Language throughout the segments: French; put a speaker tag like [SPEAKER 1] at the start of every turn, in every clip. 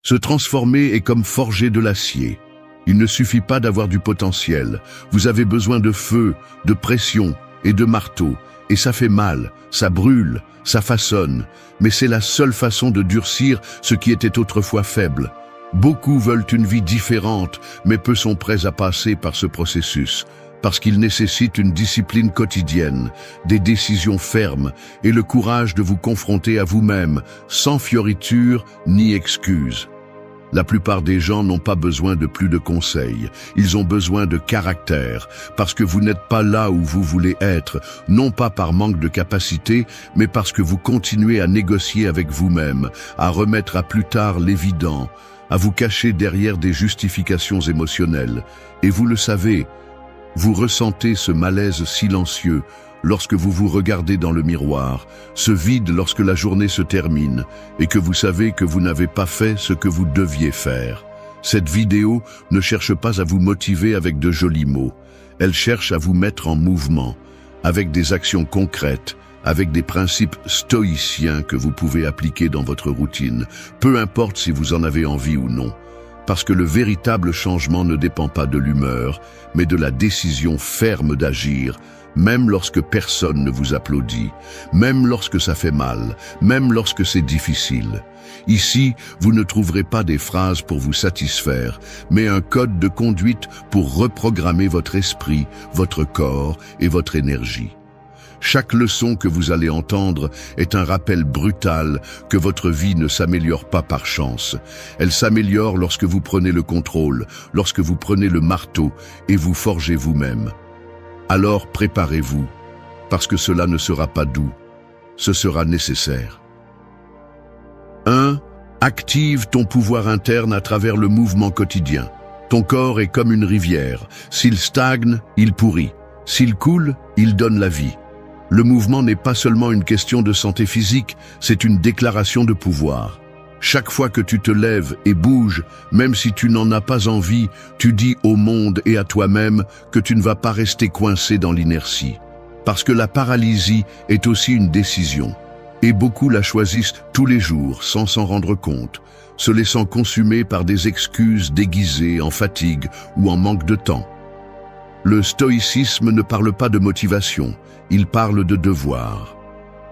[SPEAKER 1] Se transformer est comme forger de l'acier. Il ne suffit pas d'avoir du potentiel. Vous avez besoin de feu, de pression et de marteau. Et ça fait mal, ça brûle, ça façonne. Mais c'est la seule façon de durcir ce qui était autrefois faible. Beaucoup veulent une vie différente, mais peu sont prêts à passer par ce processus. Parce qu'il nécessite une discipline quotidienne, des décisions fermes et le courage de vous confronter à vous-même, sans fioriture ni excuses. La plupart des gens n'ont pas besoin de plus de conseils, ils ont besoin de caractère, parce que vous n'êtes pas là où vous voulez être, non pas par manque de capacité, mais parce que vous continuez à négocier avec vous-même, à remettre à plus tard l'évident, à vous cacher derrière des justifications émotionnelles. Et vous le savez, vous ressentez ce malaise silencieux lorsque vous vous regardez dans le miroir, ce vide lorsque la journée se termine et que vous savez que vous n'avez pas fait ce que vous deviez faire. Cette vidéo ne cherche pas à vous motiver avec de jolis mots. Elle cherche à vous mettre en mouvement, avec des actions concrètes, avec des principes stoïciens que vous pouvez appliquer dans votre routine, peu importe si vous en avez envie ou non. Parce que le véritable changement ne dépend pas de l'humeur, mais de la décision ferme d'agir, même lorsque personne ne vous applaudit, même lorsque ça fait mal, même lorsque c'est difficile. Ici, vous ne trouverez pas des phrases pour vous satisfaire, mais un code de conduite pour reprogrammer votre esprit, votre corps et votre énergie. Chaque leçon que vous allez entendre est un rappel brutal que votre vie ne s'améliore pas par chance. Elle s'améliore lorsque vous prenez le contrôle, lorsque vous prenez le marteau et vous forgez vous-même. Alors préparez-vous, parce que cela ne sera pas doux, ce sera nécessaire. 1. Active ton pouvoir interne à travers le mouvement quotidien. Ton corps est comme une rivière. S'il stagne, il pourrit. S'il coule, il donne la vie. Le mouvement n'est pas seulement une question de santé physique, c'est une déclaration de pouvoir. Chaque fois que tu te lèves et bouges, même si tu n'en as pas envie, tu dis au monde et à toi-même que tu ne vas pas rester coincé dans l'inertie. Parce que la paralysie est aussi une décision. Et beaucoup la choisissent tous les jours sans s'en rendre compte, se laissant consumer par des excuses déguisées en fatigue ou en manque de temps. Le stoïcisme ne parle pas de motivation, il parle de devoir.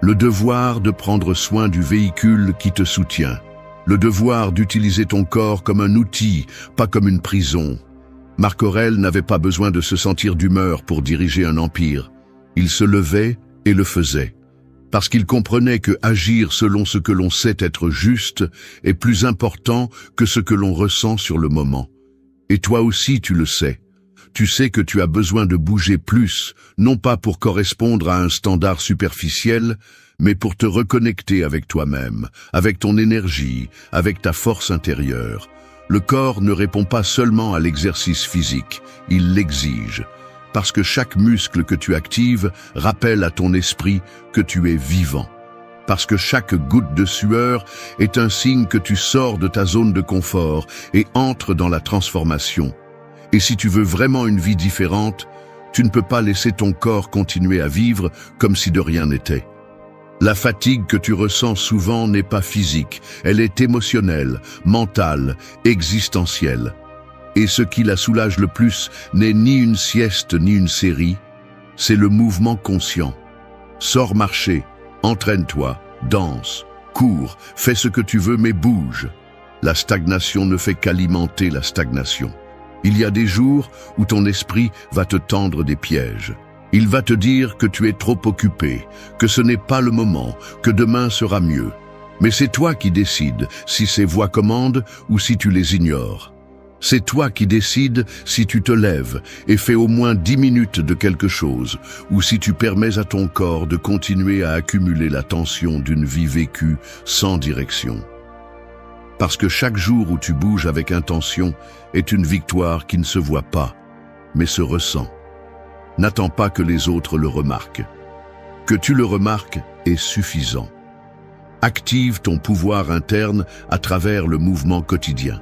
[SPEAKER 1] Le devoir de prendre soin du véhicule qui te soutient. Le devoir d'utiliser ton corps comme un outil, pas comme une prison. Marc Aurèle n'avait pas besoin de se sentir d'humeur pour diriger un empire. Il se levait et le faisait. Parce qu'il comprenait que agir selon ce que l'on sait être juste est plus important que ce que l'on ressent sur le moment. Et toi aussi tu le sais. Tu sais que tu as besoin de bouger plus, non pas pour correspondre à un standard superficiel, mais pour te reconnecter avec toi-même, avec ton énergie, avec ta force intérieure. Le corps ne répond pas seulement à l'exercice physique, il l'exige. Parce que chaque muscle que tu actives rappelle à ton esprit que tu es vivant. Parce que chaque goutte de sueur est un signe que tu sors de ta zone de confort et entres dans la transformation. Et si tu veux vraiment une vie différente, tu ne peux pas laisser ton corps continuer à vivre comme si de rien n'était. La fatigue que tu ressens souvent n'est pas physique, elle est émotionnelle, mentale, existentielle. Et ce qui la soulage le plus n'est ni une sieste ni une série, c'est le mouvement conscient. Sors marcher, entraîne-toi, danse, cours, fais ce que tu veux mais bouge. La stagnation ne fait qu'alimenter la stagnation. Il y a des jours où ton esprit va te tendre des pièges. Il va te dire que tu es trop occupé, que ce n'est pas le moment, que demain sera mieux. Mais c'est toi qui décides si ces voix commandent ou si tu les ignores. C'est toi qui décides si tu te lèves et fais au moins 10 minutes de quelque chose, ou si tu permets à ton corps de continuer à accumuler la tension d'une vie vécue sans direction. Parce que chaque jour où tu bouges avec intention est une victoire qui ne se voit pas, mais se ressent. N'attends pas que les autres le remarquent. Que tu le remarques est suffisant. Active ton pouvoir interne à travers le mouvement quotidien.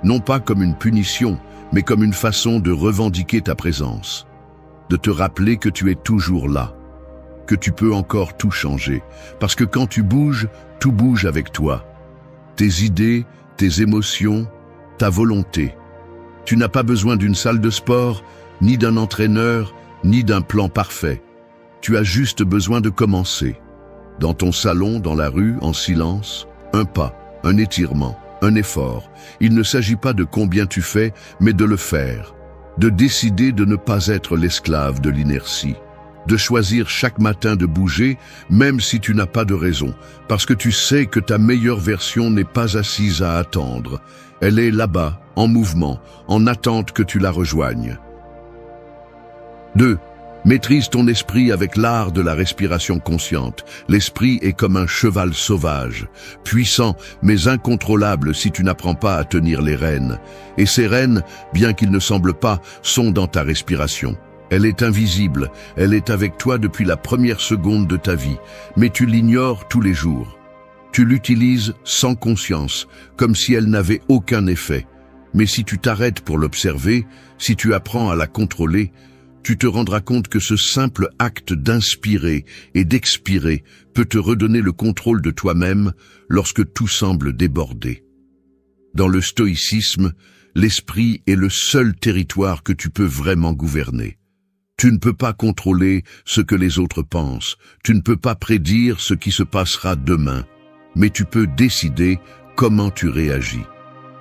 [SPEAKER 1] Non pas comme une punition, mais comme une façon de revendiquer ta présence. De te rappeler que tu es toujours là, que tu peux encore tout changer. Parce que quand tu bouges, tout bouge avec toi. Tes idées, tes émotions, ta volonté. Tu n'as pas besoin d'une salle de sport, ni d'un entraîneur, ni d'un plan parfait. Tu as juste besoin de commencer. Dans ton salon, dans la rue, en silence, un pas, un étirement, un effort. Il ne s'agit pas de combien tu fais, mais de le faire. De décider de ne pas être l'esclave de l'inertie. De choisir chaque matin de bouger, même si tu n'as pas de raison, parce que tu sais que ta meilleure version n'est pas assise à attendre. Elle est là-bas, en mouvement, en attente que tu la rejoignes. 2. Maîtrise ton esprit avec l'art de la respiration consciente. L'esprit est comme un cheval sauvage, puissant mais incontrôlable si tu n'apprends pas à tenir les rênes. Et ces rênes, bien qu'ils ne semblent pas, sont dans ta respiration. Elle est invisible, elle est avec toi depuis la première seconde de ta vie, mais tu l'ignores tous les jours. Tu l'utilises sans conscience, comme si elle n'avait aucun effet. Mais si tu t'arrêtes pour l'observer, si tu apprends à la contrôler, tu te rendras compte que ce simple acte d'inspirer et d'expirer peut te redonner le contrôle de toi-même lorsque tout semble déborder. Dans le stoïcisme, l'esprit est le seul territoire que tu peux vraiment gouverner. Tu ne peux pas contrôler ce que les autres pensent, tu ne peux pas prédire ce qui se passera demain, mais tu peux décider comment tu réagis.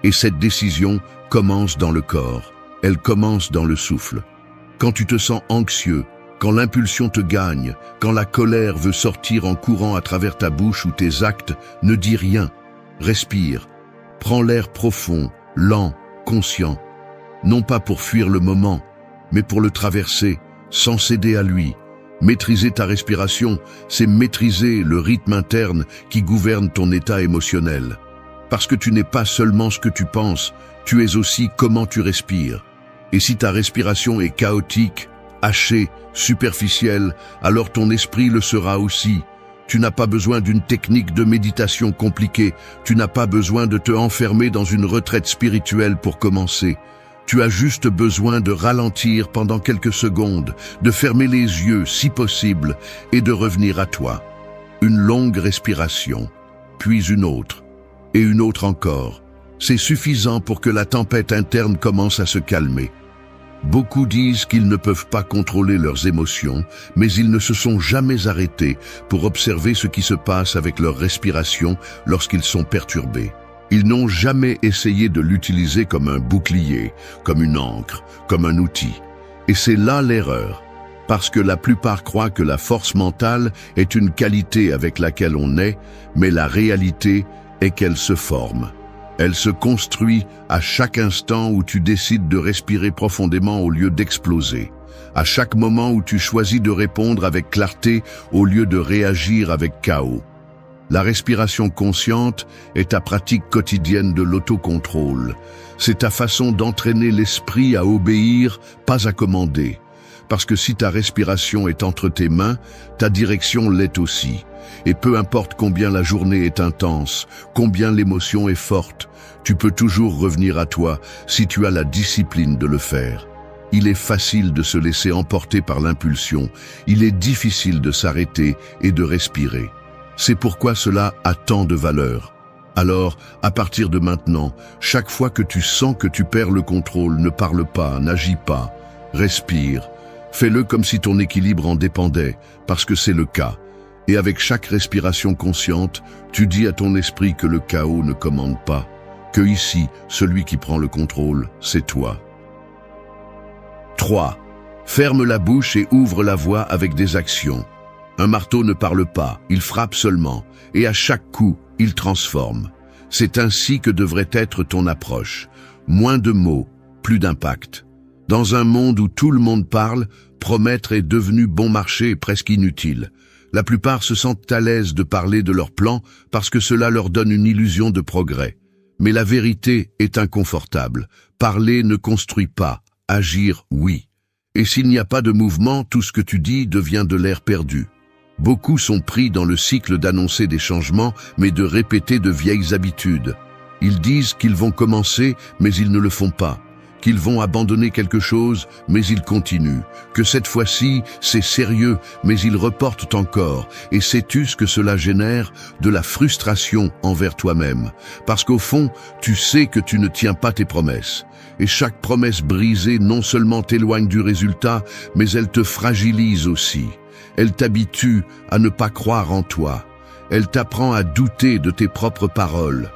[SPEAKER 1] Et cette décision commence dans le corps, elle commence dans le souffle. Quand tu te sens anxieux, quand l'impulsion te gagne, quand la colère veut sortir en courant à travers ta bouche ou tes actes, ne dis rien. Respire. Prends l'air profond, lent, conscient. Non pas pour fuir le moment, mais pour le traverser, sans céder à lui. Maîtriser ta respiration, c'est maîtriser le rythme interne qui gouverne ton état émotionnel. Parce que tu n'es pas seulement ce que tu penses, tu es aussi comment tu respires. Et si ta respiration est chaotique, hachée, superficielle, alors ton esprit le sera aussi. Tu n'as pas besoin d'une technique de méditation compliquée, tu n'as pas besoin de te enfermer dans une retraite spirituelle pour commencer. Tu as juste besoin de ralentir pendant quelques secondes, de fermer les yeux si possible et de revenir à toi. Une longue respiration, puis une autre, et une autre encore. C'est suffisant pour que la tempête interne commence à se calmer. Beaucoup disent qu'ils ne peuvent pas contrôler leurs émotions, mais ils ne se sont jamais arrêtés pour observer ce qui se passe avec leur respiration lorsqu'ils sont perturbés. Ils n'ont jamais essayé de l'utiliser comme un bouclier, comme une ancre, comme un outil. Et c'est là l'erreur, parce que la plupart croient que la force mentale est une qualité avec laquelle on naît, mais la réalité est qu'elle se forme. Elle se construit à chaque instant où tu décides de respirer profondément au lieu d'exploser. À chaque moment où tu choisis de répondre avec clarté au lieu de réagir avec chaos. La respiration consciente est ta pratique quotidienne de l'autocontrôle. C'est ta façon d'entraîner l'esprit à obéir, pas à commander. Parce que si ta respiration est entre tes mains, ta direction l'est aussi. Et peu importe combien la journée est intense, combien l'émotion est forte, tu peux toujours revenir à toi si tu as la discipline de le faire. Il est facile de se laisser emporter par l'impulsion, il est difficile de s'arrêter et de respirer. C'est pourquoi cela a tant de valeur. Alors, à partir de maintenant, chaque fois que tu sens que tu perds le contrôle, ne parle pas, n'agis pas, respire. Fais-le comme si ton équilibre en dépendait, parce que c'est le cas. Et avec chaque respiration consciente, tu dis à ton esprit que le chaos ne commande pas, que ici, celui qui prend le contrôle, c'est toi. 3. Ferme la bouche et ouvre la voie avec des actions. Un marteau ne parle pas, il frappe seulement, et à chaque coup, il transforme. C'est ainsi que devrait être ton approche. Moins de mots, plus d'impact. Dans un monde où tout le monde parle, promettre est devenu bon marché et presque inutile. La plupart se sentent à l'aise de parler de leurs plans parce que cela leur donne une illusion de progrès. Mais la vérité est inconfortable. Parler ne construit pas, agir, oui. Et s'il n'y a pas de mouvement, tout ce que tu dis devient de l'air perdu. Beaucoup sont pris dans le cycle d'annoncer des changements, mais de répéter de vieilles habitudes. Ils disent qu'ils vont commencer, mais ils ne le font pas. qu'ils vont abandonner quelque chose, mais ils continuent, que cette fois-ci, c'est sérieux, mais ils reportent encore, et sais-tu ce que cela génère? De la frustration envers toi-même, parce qu'au fond, tu sais que tu ne tiens pas tes promesses. Et chaque promesse brisée non seulement t'éloigne du résultat, mais elle te fragilise aussi. Elle t'habitue à ne pas croire en toi. Elle t'apprend à douter de tes propres paroles.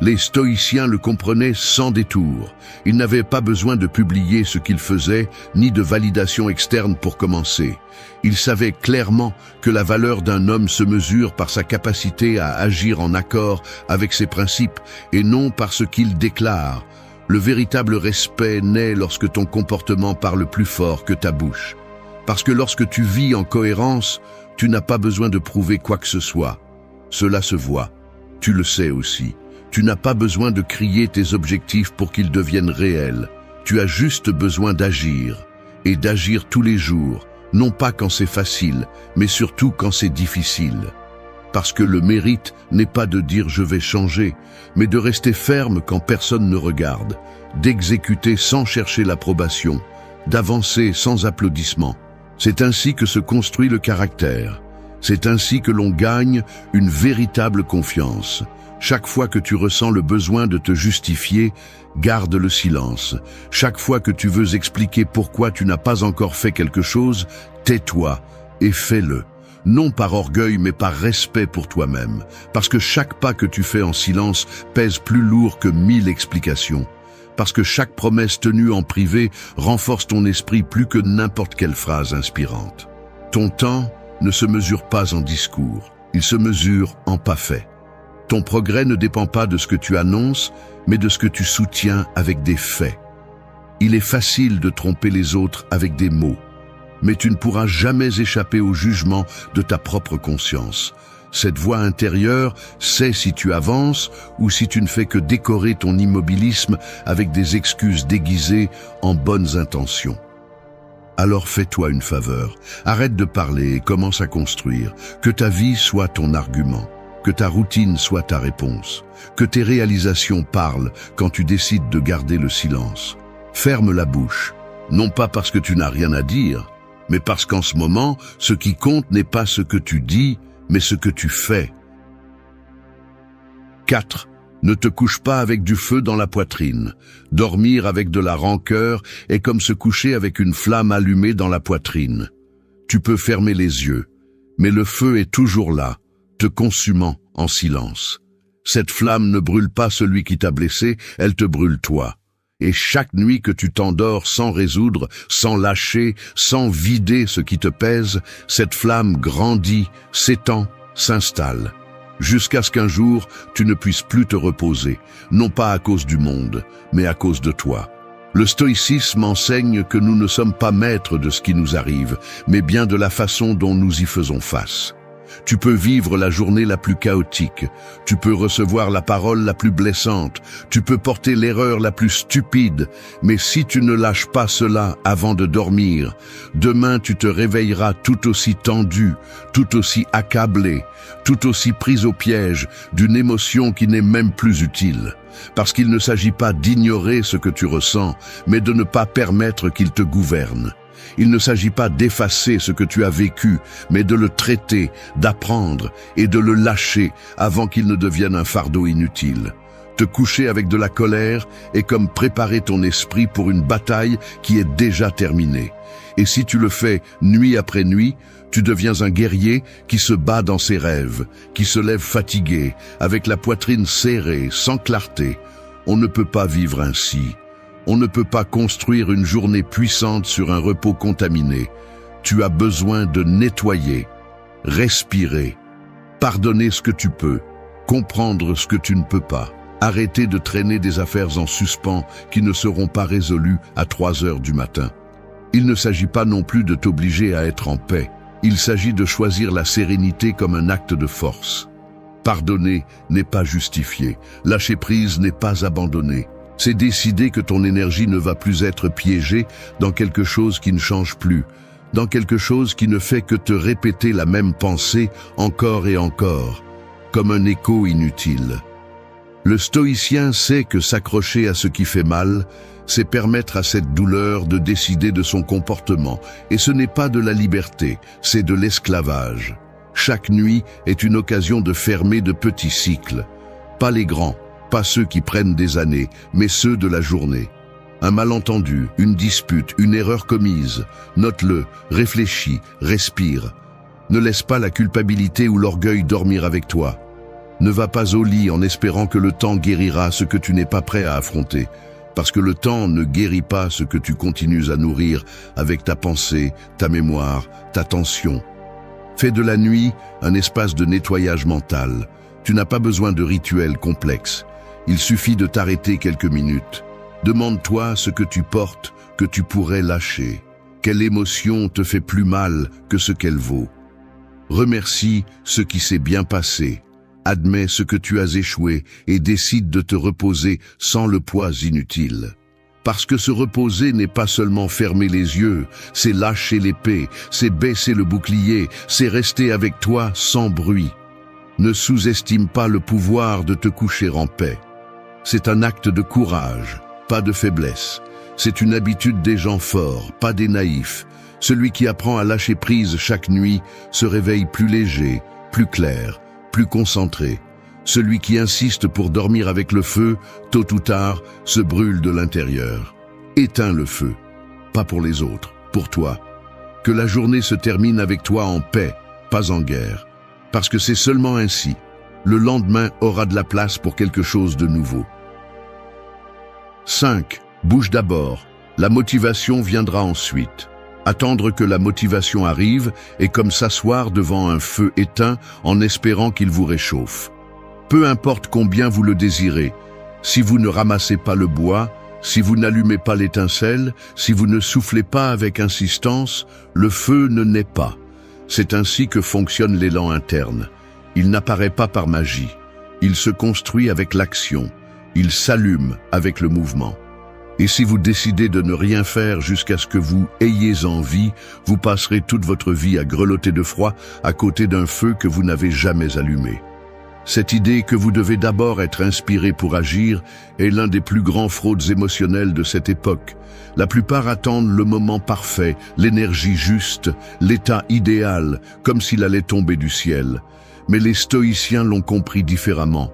[SPEAKER 1] Les stoïciens le comprenaient sans détour. Ils n'avaient pas besoin de publier ce qu'ils faisaient, ni de validation externe pour commencer. Ils savaient clairement que la valeur d'un homme se mesure par sa capacité à agir en accord avec ses principes, et non par ce qu'il déclare. Le véritable respect naît lorsque ton comportement parle plus fort que ta bouche. Parce que lorsque tu vis en cohérence, tu n'as pas besoin de prouver quoi que ce soit. Cela se voit. Tu le sais aussi. Tu n'as pas besoin de crier tes objectifs pour qu'ils deviennent réels. Tu as juste besoin d'agir. Et d'agir tous les jours, non pas quand c'est facile, mais surtout quand c'est difficile. Parce que le mérite n'est pas de dire « je vais changer », mais de rester ferme quand personne ne regarde, d'exécuter sans chercher l'approbation, d'avancer sans applaudissements. C'est ainsi que se construit le caractère. C'est ainsi que l'on gagne une véritable confiance. Chaque fois que tu ressens le besoin de te justifier, garde le silence. Chaque fois que tu veux expliquer pourquoi tu n'as pas encore fait quelque chose, tais-toi et fais-le. Non par orgueil, mais par respect pour toi-même. Parce que chaque pas que tu fais en silence pèse plus lourd que 1000 explications. Parce que chaque promesse tenue en privé renforce ton esprit plus que n'importe quelle phrase inspirante. Ton temps ne se mesure pas en discours, il se mesure en pas faits. Ton progrès ne dépend pas de ce que tu annonces, mais de ce que tu soutiens avec des faits. Il est facile de tromper les autres avec des mots, mais tu ne pourras jamais échapper au jugement de ta propre conscience. Cette voix intérieure sait si tu avances ou si tu ne fais que décorer ton immobilisme avec des excuses déguisées en bonnes intentions. Alors fais-toi une faveur, arrête de parler et commence à construire, que ta vie soit ton argument. Que ta routine soit ta réponse, que tes réalisations parlent quand tu décides de garder le silence. Ferme la bouche, non pas parce que tu n'as rien à dire, mais parce qu'en ce moment, ce qui compte n'est pas ce que tu dis, mais ce que tu fais. 4. Ne te couche pas avec du feu dans la poitrine. Dormir avec de la rancœur est comme se coucher avec une flamme allumée dans la poitrine. Tu peux fermer les yeux, mais le feu est toujours là, te consumant en silence. Cette flamme ne brûle pas celui qui t'a blessé, elle te brûle toi. Et chaque nuit que tu t'endors sans résoudre, sans lâcher, sans vider ce qui te pèse, cette flamme grandit, s'étend, s'installe. Jusqu'à ce qu'un jour, tu ne puisses plus te reposer, non pas à cause du monde, mais à cause de toi. Le stoïcisme enseigne que nous ne sommes pas maîtres de ce qui nous arrive, mais bien de la façon dont nous y faisons face. Tu peux vivre la journée la plus chaotique, tu peux recevoir la parole la plus blessante, tu peux porter l'erreur la plus stupide, mais si tu ne lâches pas cela avant de dormir, demain tu te réveilleras tout aussi tendu, tout aussi accablé, tout aussi pris au piège d'une émotion qui n'est même plus utile. Parce qu'il ne s'agit pas d'ignorer ce que tu ressens, mais de ne pas permettre qu'il te gouverne. Il ne s'agit pas d'effacer ce que tu as vécu, mais de le traiter, d'apprendre et de le lâcher avant qu'il ne devienne un fardeau inutile. Te coucher avec de la colère est comme préparer ton esprit pour une bataille qui est déjà terminée. Et si tu le fais nuit après nuit, tu deviens un guerrier qui se bat dans ses rêves, qui se lève fatigué, avec la poitrine serrée, sans clarté. On ne peut pas vivre ainsi. On ne peut pas construire une journée puissante sur un repos contaminé. Tu as besoin de nettoyer, respirer, pardonner ce que tu peux, comprendre ce que tu ne peux pas. Arrêter de traîner des affaires en suspens qui ne seront pas résolues à 3 heures du matin. Il ne s'agit pas non plus de t'obliger à être en paix. Il s'agit de choisir la sérénité comme un acte de force. Pardonner n'est pas justifier. Lâcher prise n'est pas abandonner. C'est décider que ton énergie ne va plus être piégée dans quelque chose qui ne change plus, dans quelque chose qui ne fait que te répéter la même pensée encore et encore, comme un écho inutile. Le stoïcien sait que s'accrocher à ce qui fait mal, c'est permettre à cette douleur de décider de son comportement. Et ce n'est pas de la liberté, c'est de l'esclavage. Chaque nuit est une occasion de fermer de petits cycles. Pas les grands, pas ceux qui prennent des années, mais ceux de la journée. Un malentendu, une dispute, une erreur commise. Note-le, réfléchis, respire. Ne laisse pas la culpabilité ou l'orgueil dormir avec toi. Ne va pas au lit en espérant que le temps guérira ce que tu n'es pas prêt à affronter. Parce que le temps ne guérit pas ce que tu continues à nourrir avec ta pensée, ta mémoire, ta tension. Fais de la nuit un espace de nettoyage mental. Tu n'as pas besoin de rituels complexes. Il suffit de t'arrêter quelques minutes. Demande-toi ce que tu portes, que tu pourrais lâcher. Quelle émotion te fait plus mal que ce qu'elle vaut? Remercie ce qui s'est bien passé. Admets ce que tu as échoué et décide de te reposer sans le poids inutile. Parce que se reposer n'est pas seulement fermer les yeux, c'est lâcher l'épée, c'est baisser le bouclier, c'est rester avec toi sans bruit. Ne sous-estime pas le pouvoir de te coucher en paix. C'est un acte de courage, pas de faiblesse. C'est une habitude des gens forts, pas des naïfs. Celui qui apprend à lâcher prise chaque nuit se réveille plus léger, plus clair, plus concentré. Celui qui insiste pour dormir avec le feu, tôt ou tard, se brûle de l'intérieur. Éteins le feu, pas pour les autres, pour toi. Que la journée se termine avec toi en paix, pas en guerre. Parce que c'est seulement ainsi. Le lendemain aura de la place pour quelque chose de nouveau. 5. Bouge d'abord. La motivation viendra ensuite. Attendre que la motivation arrive est comme s'asseoir devant un feu éteint en espérant qu'il vous réchauffe. Peu importe combien vous le désirez, si vous ne ramassez pas le bois, si vous n'allumez pas l'étincelle, si vous ne soufflez pas avec insistance, le feu ne naît pas. C'est ainsi que fonctionne l'élan interne. Il n'apparaît pas par magie. Il se construit avec l'action. Il s'allume avec le mouvement. Et si vous décidez de ne rien faire jusqu'à ce que vous ayez envie, vous passerez toute votre vie à grelotter de froid à côté d'un feu que vous n'avez jamais allumé. Cette idée que vous devez d'abord être inspiré pour agir est l'un des plus grands fraudes émotionnelles de cette époque. La plupart attendent le moment parfait, l'énergie juste, l'état idéal, comme s'il allait tomber du ciel. Mais les stoïciens l'ont compris différemment.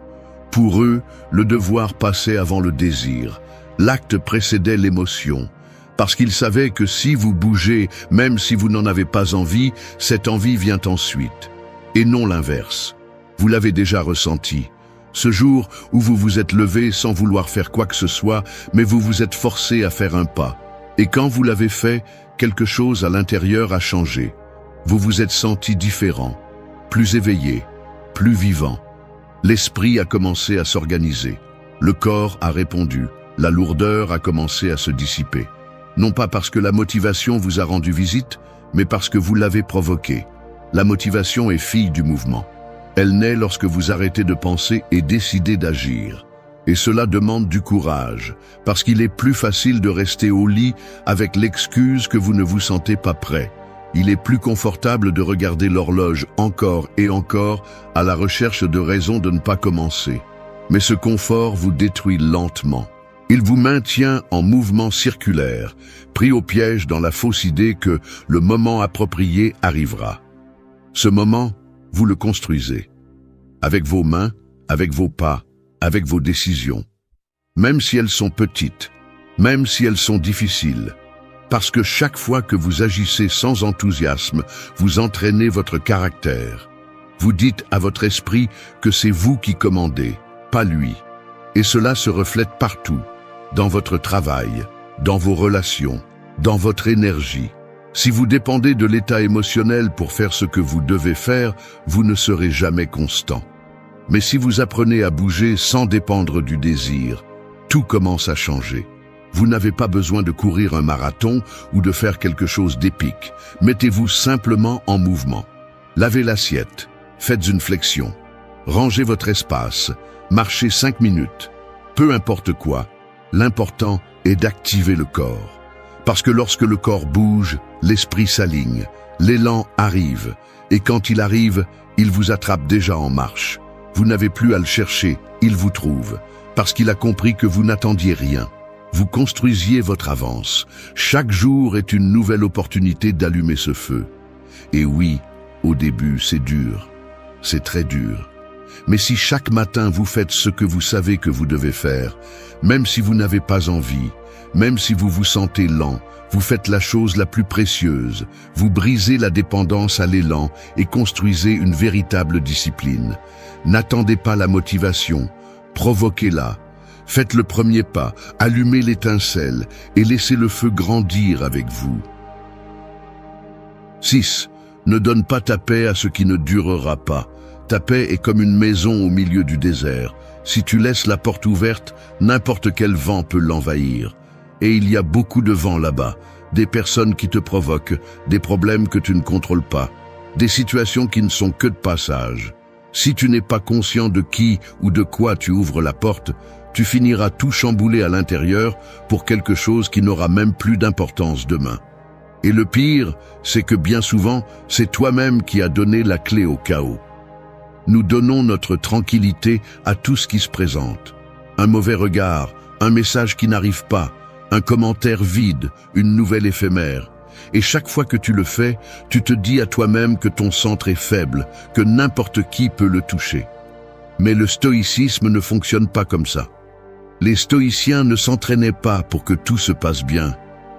[SPEAKER 1] Pour eux, le devoir passait avant le désir. L'acte précédait l'émotion, parce qu'ils savaient que si vous bougez, même si vous n'en avez pas envie, cette envie vient ensuite, et non l'inverse. Vous l'avez déjà ressenti, ce jour où vous vous êtes levé sans vouloir faire quoi que ce soit, mais vous vous êtes forcé à faire un pas. Et quand vous l'avez fait, quelque chose à l'intérieur a changé. Vous vous êtes senti différent, plus éveillé, plus vivant. L'esprit a commencé à s'organiser, le corps a répondu. La lourdeur a commencé à se dissiper. Non pas parce que la motivation vous a rendu visite, mais parce que vous l'avez provoquée. La motivation est fille du mouvement. Elle naît lorsque vous arrêtez de penser et décidez d'agir. Et cela demande du courage, parce qu'il est plus facile de rester au lit avec l'excuse que vous ne vous sentez pas prêt. Il est plus confortable de regarder l'horloge encore et encore à la recherche de raisons de ne pas commencer. Mais ce confort vous détruit lentement. Il vous maintient en mouvement circulaire, pris au piège dans la fausse idée que le moment approprié arrivera. Ce moment, vous le construisez. Avec vos mains, avec vos pas, avec vos décisions. Même si elles sont petites, même si elles sont difficiles. Parce que chaque fois que vous agissez sans enthousiasme, vous entraînez votre caractère. Vous dites à votre esprit que c'est vous qui commandez, pas lui. Et cela se reflète partout. Dans votre travail, dans vos relations, dans votre énergie. Si vous dépendez de l'état émotionnel pour faire ce que vous devez faire, vous ne serez jamais constant. Mais si vous apprenez à bouger sans dépendre du désir, tout commence à changer. Vous n'avez pas besoin de courir un marathon ou de faire quelque chose d'épique. Mettez-vous simplement en mouvement. Lavez l'assiette, faites une flexion, rangez votre espace, marchez 5 minutes. Peu importe quoi. L'important est d'activer le corps. Parce que lorsque le corps bouge, l'esprit s'aligne, l'élan arrive, et quand il arrive, il vous attrape déjà en marche. Vous n'avez plus à le chercher, il vous trouve, parce qu'il a compris que vous n'attendiez rien. Vous construisiez votre avance. Chaque jour est une nouvelle opportunité d'allumer ce feu. Et oui, au début, c'est dur. C'est très dur. Mais si chaque matin vous faites ce que vous savez que vous devez faire, même si vous n'avez pas envie, même si vous vous sentez lent, vous faites la chose la plus précieuse. Vous brisez la dépendance à l'élan et construisez une véritable discipline. N'attendez pas la motivation, provoquez-la. Faites le premier pas, allumez l'étincelle et laissez le feu grandir avec vous. 6. Ne donne pas ta paix à ce qui ne durera pas. Ta paix est comme une maison au milieu du désert. Si tu laisses la porte ouverte, n'importe quel vent peut l'envahir. Et il y a beaucoup de vents là-bas, des personnes qui te provoquent, des problèmes que tu ne contrôles pas, des situations qui ne sont que de passage. Si tu n'es pas conscient de qui ou de quoi tu ouvres la porte, tu finiras tout chamboulé à l'intérieur pour quelque chose qui n'aura même plus d'importance demain. Et le pire, c'est que bien souvent, c'est toi-même qui as donné la clé au chaos. Nous donnons notre tranquillité à tout ce qui se présente. Un mauvais regard, un message qui n'arrive pas, un commentaire vide, une nouvelle éphémère. Et chaque fois que tu le fais, tu te dis à toi-même que ton centre est faible, que n'importe qui peut le toucher. Mais le stoïcisme ne fonctionne pas comme ça. Les stoïciens ne s'entraînaient pas pour que tout se passe bien.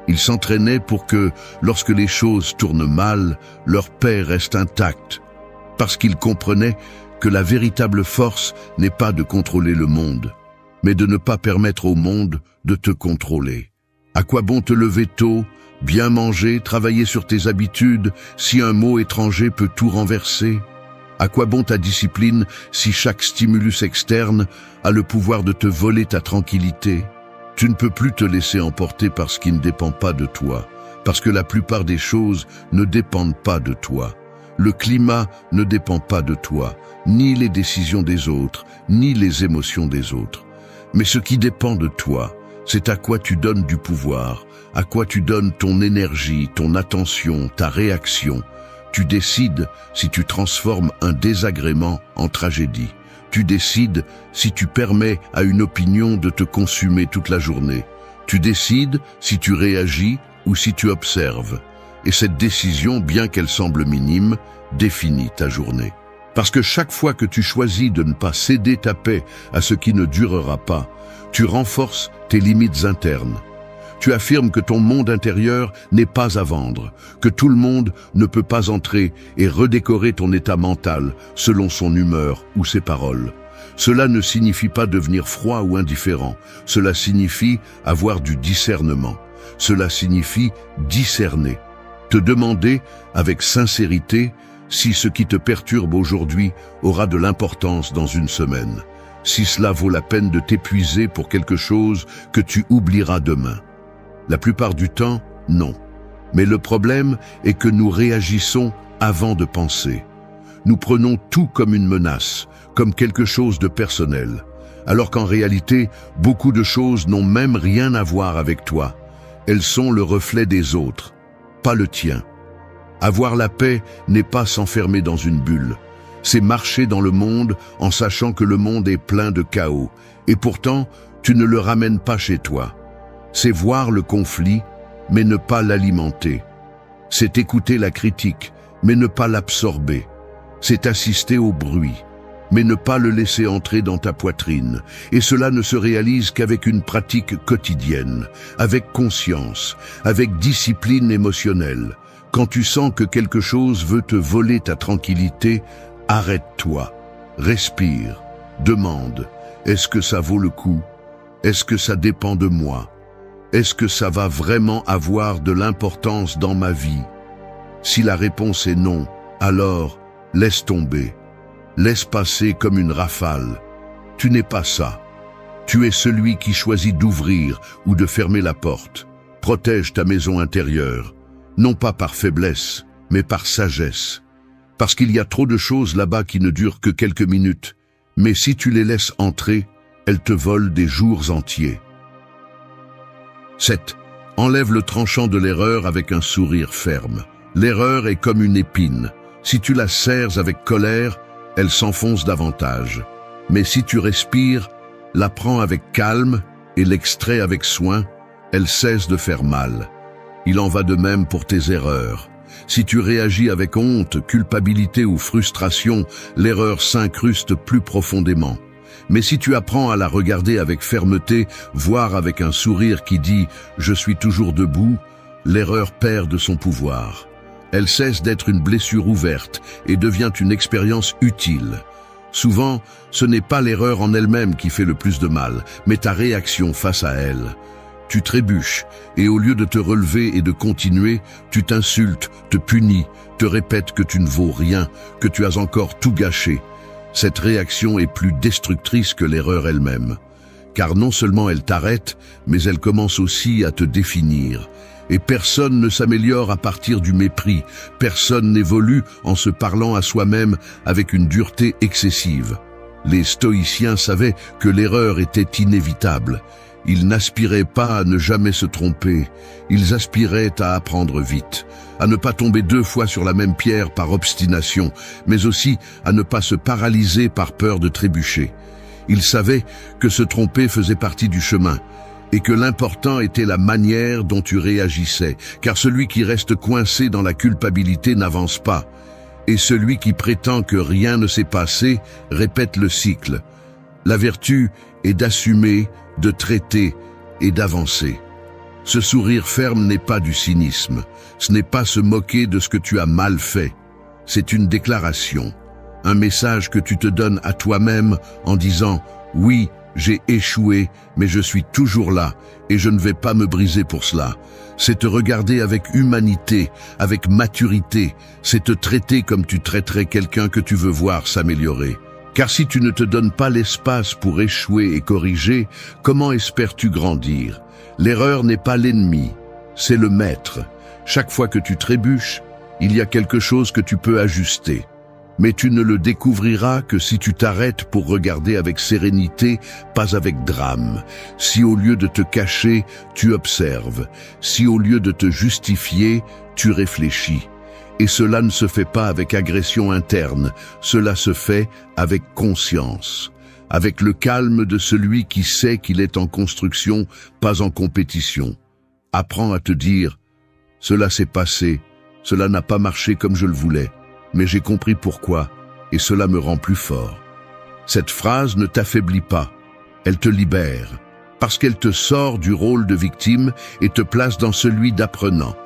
[SPEAKER 1] Ils s'entraînaient pour que, lorsque les choses tournent mal, leur paix reste intacte. Parce qu'ils comprenaient que la véritable force n'est pas de contrôler le monde, mais de ne pas permettre au monde de te contrôler. À quoi bon te lever tôt, bien manger, travailler sur tes habitudes, si un mot étranger peut tout renverser? À quoi bon ta discipline si chaque stimulus externe a le pouvoir de te voler ta tranquillité? Tu ne peux plus te laisser emporter par ce qui ne dépend pas de toi, parce que la plupart des choses ne dépendent pas de toi. Le climat ne dépend pas de toi, ni les décisions des autres, ni les émotions des autres. Mais ce qui dépend de toi, c'est à quoi tu donnes du pouvoir, à quoi tu donnes ton énergie, ton attention, ta réaction. Tu décides si tu transformes un désagrément en tragédie. Tu décides si tu permets à une opinion de te consumer toute la journée. Tu décides si tu réagis ou si tu observes. Et cette décision, bien qu'elle semble minime, définit ta journée. Parce que chaque fois que tu choisis de ne pas céder ta paix à ce qui ne durera pas, tu renforces tes limites internes. Tu affirmes que ton monde intérieur n'est pas à vendre, que tout le monde ne peut pas entrer et redécorer ton état mental selon son humeur ou ses paroles. Cela ne signifie pas devenir froid ou indifférent. Cela signifie avoir du discernement. Cela signifie discerner. Te demander avec sincérité si ce qui te perturbe aujourd'hui aura de l'importance dans une semaine, si cela vaut la peine de t'épuiser pour quelque chose que tu oublieras demain. La plupart du temps, non. Mais le problème est que nous réagissons avant de penser. Nous prenons tout comme une menace, comme quelque chose de personnel, alors qu'en réalité, beaucoup de choses n'ont même rien à voir avec toi. Elles sont le reflet des autres, pas le tien. Avoir la paix n'est pas s'enfermer dans une bulle. C'est marcher dans le monde en sachant que le monde est plein de chaos. Et pourtant, tu ne le ramènes pas chez toi. C'est voir le conflit, mais ne pas l'alimenter. C'est écouter la critique, mais ne pas l'absorber. C'est assister au bruit, mais ne pas le laisser entrer dans ta poitrine. Et cela ne se réalise qu'avec une pratique quotidienne, avec conscience, avec discipline émotionnelle. Quand tu sens que quelque chose veut te voler ta tranquillité, arrête-toi, respire, demande, est-ce que ça vaut le coup? Est-ce que ça dépend de moi? Est-ce que ça va vraiment avoir de l'importance dans ma vie? Si la réponse est non, alors laisse tomber. Laisse passer comme une rafale. Tu n'es pas ça. Tu es celui qui choisit d'ouvrir ou de fermer la porte. Protège ta maison intérieure, non pas par faiblesse, mais par sagesse. Parce qu'il y a trop de choses là-bas qui ne durent que quelques minutes, mais si tu les laisses entrer, elles te volent des jours entiers. 7. Enlève le tranchant de l'erreur avec un sourire ferme. L'erreur est comme une épine. Si tu la serres avec colère, elle s'enfonce davantage. Mais si tu respires, la prends avec calme et l'extrais avec soin, elle cesse de faire mal. Il en va de même pour tes erreurs. Si tu réagis avec honte, culpabilité ou frustration, l'erreur s'incruste plus profondément. Mais si tu apprends à la regarder avec fermeté, voire avec un sourire qui dit « je suis toujours debout », l'erreur perd de son pouvoir. Elle cesse d'être une blessure ouverte et devient une expérience utile. Souvent, ce n'est pas l'erreur en elle-même qui fait le plus de mal, mais ta réaction face à elle. Tu trébuches, et au lieu de te relever et de continuer, tu t'insultes, te punis, te répètes que tu ne vaux rien, que tu as encore tout gâché. Cette réaction est plus destructrice que l'erreur elle-même. Car non seulement elle t'arrête, mais elle commence aussi à te définir. Et personne ne s'améliore à partir du mépris, personne n'évolue en se parlant à soi-même avec une dureté excessive. Les stoïciens savaient que l'erreur était inévitable. Ils n'aspiraient pas à ne jamais se tromper, ils aspiraient à apprendre vite, à ne pas tomber 2 fois sur la même pierre par obstination, mais aussi à ne pas se paralyser par peur de trébucher. Ils savaient que se tromper faisait partie du chemin, et que l'important était la manière dont tu réagissais, car celui qui reste coincé dans la culpabilité n'avance pas, et celui qui prétend que rien ne s'est passé répète le cycle. La vertu est d'assumer, de traiter et d'avancer. Ce sourire ferme n'est pas du cynisme, ce n'est pas se moquer de ce que tu as mal fait. C'est une déclaration, un message que tu te donnes à toi-même en disant « Oui, j'ai échoué, mais je suis toujours là et je ne vais pas me briser pour cela. » C'est te regarder avec humanité, avec maturité, c'est te traiter comme tu traiterais quelqu'un que tu veux voir s'améliorer. Car si tu ne te donnes pas l'espace pour échouer et corriger, comment espères-tu grandir? L'erreur n'est pas l'ennemi, c'est le maître. Chaque fois que tu trébuches, il y a quelque chose que tu peux ajuster. Mais tu ne le découvriras que si tu t'arrêtes pour regarder avec sérénité, pas avec drame. Si au lieu de te cacher, tu observes. Si au lieu de te justifier, tu réfléchis. Et cela ne se fait pas avec agression interne, cela se fait avec conscience, avec le calme de celui qui sait qu'il est en construction, pas en compétition. Apprends à te dire « Cela s'est passé, cela n'a pas marché comme je le voulais, mais j'ai compris pourquoi, et cela me rend plus fort. » Cette phrase ne t'affaiblit pas, elle te libère, parce qu'elle te sort du rôle de victime et te place dans celui d'apprenant.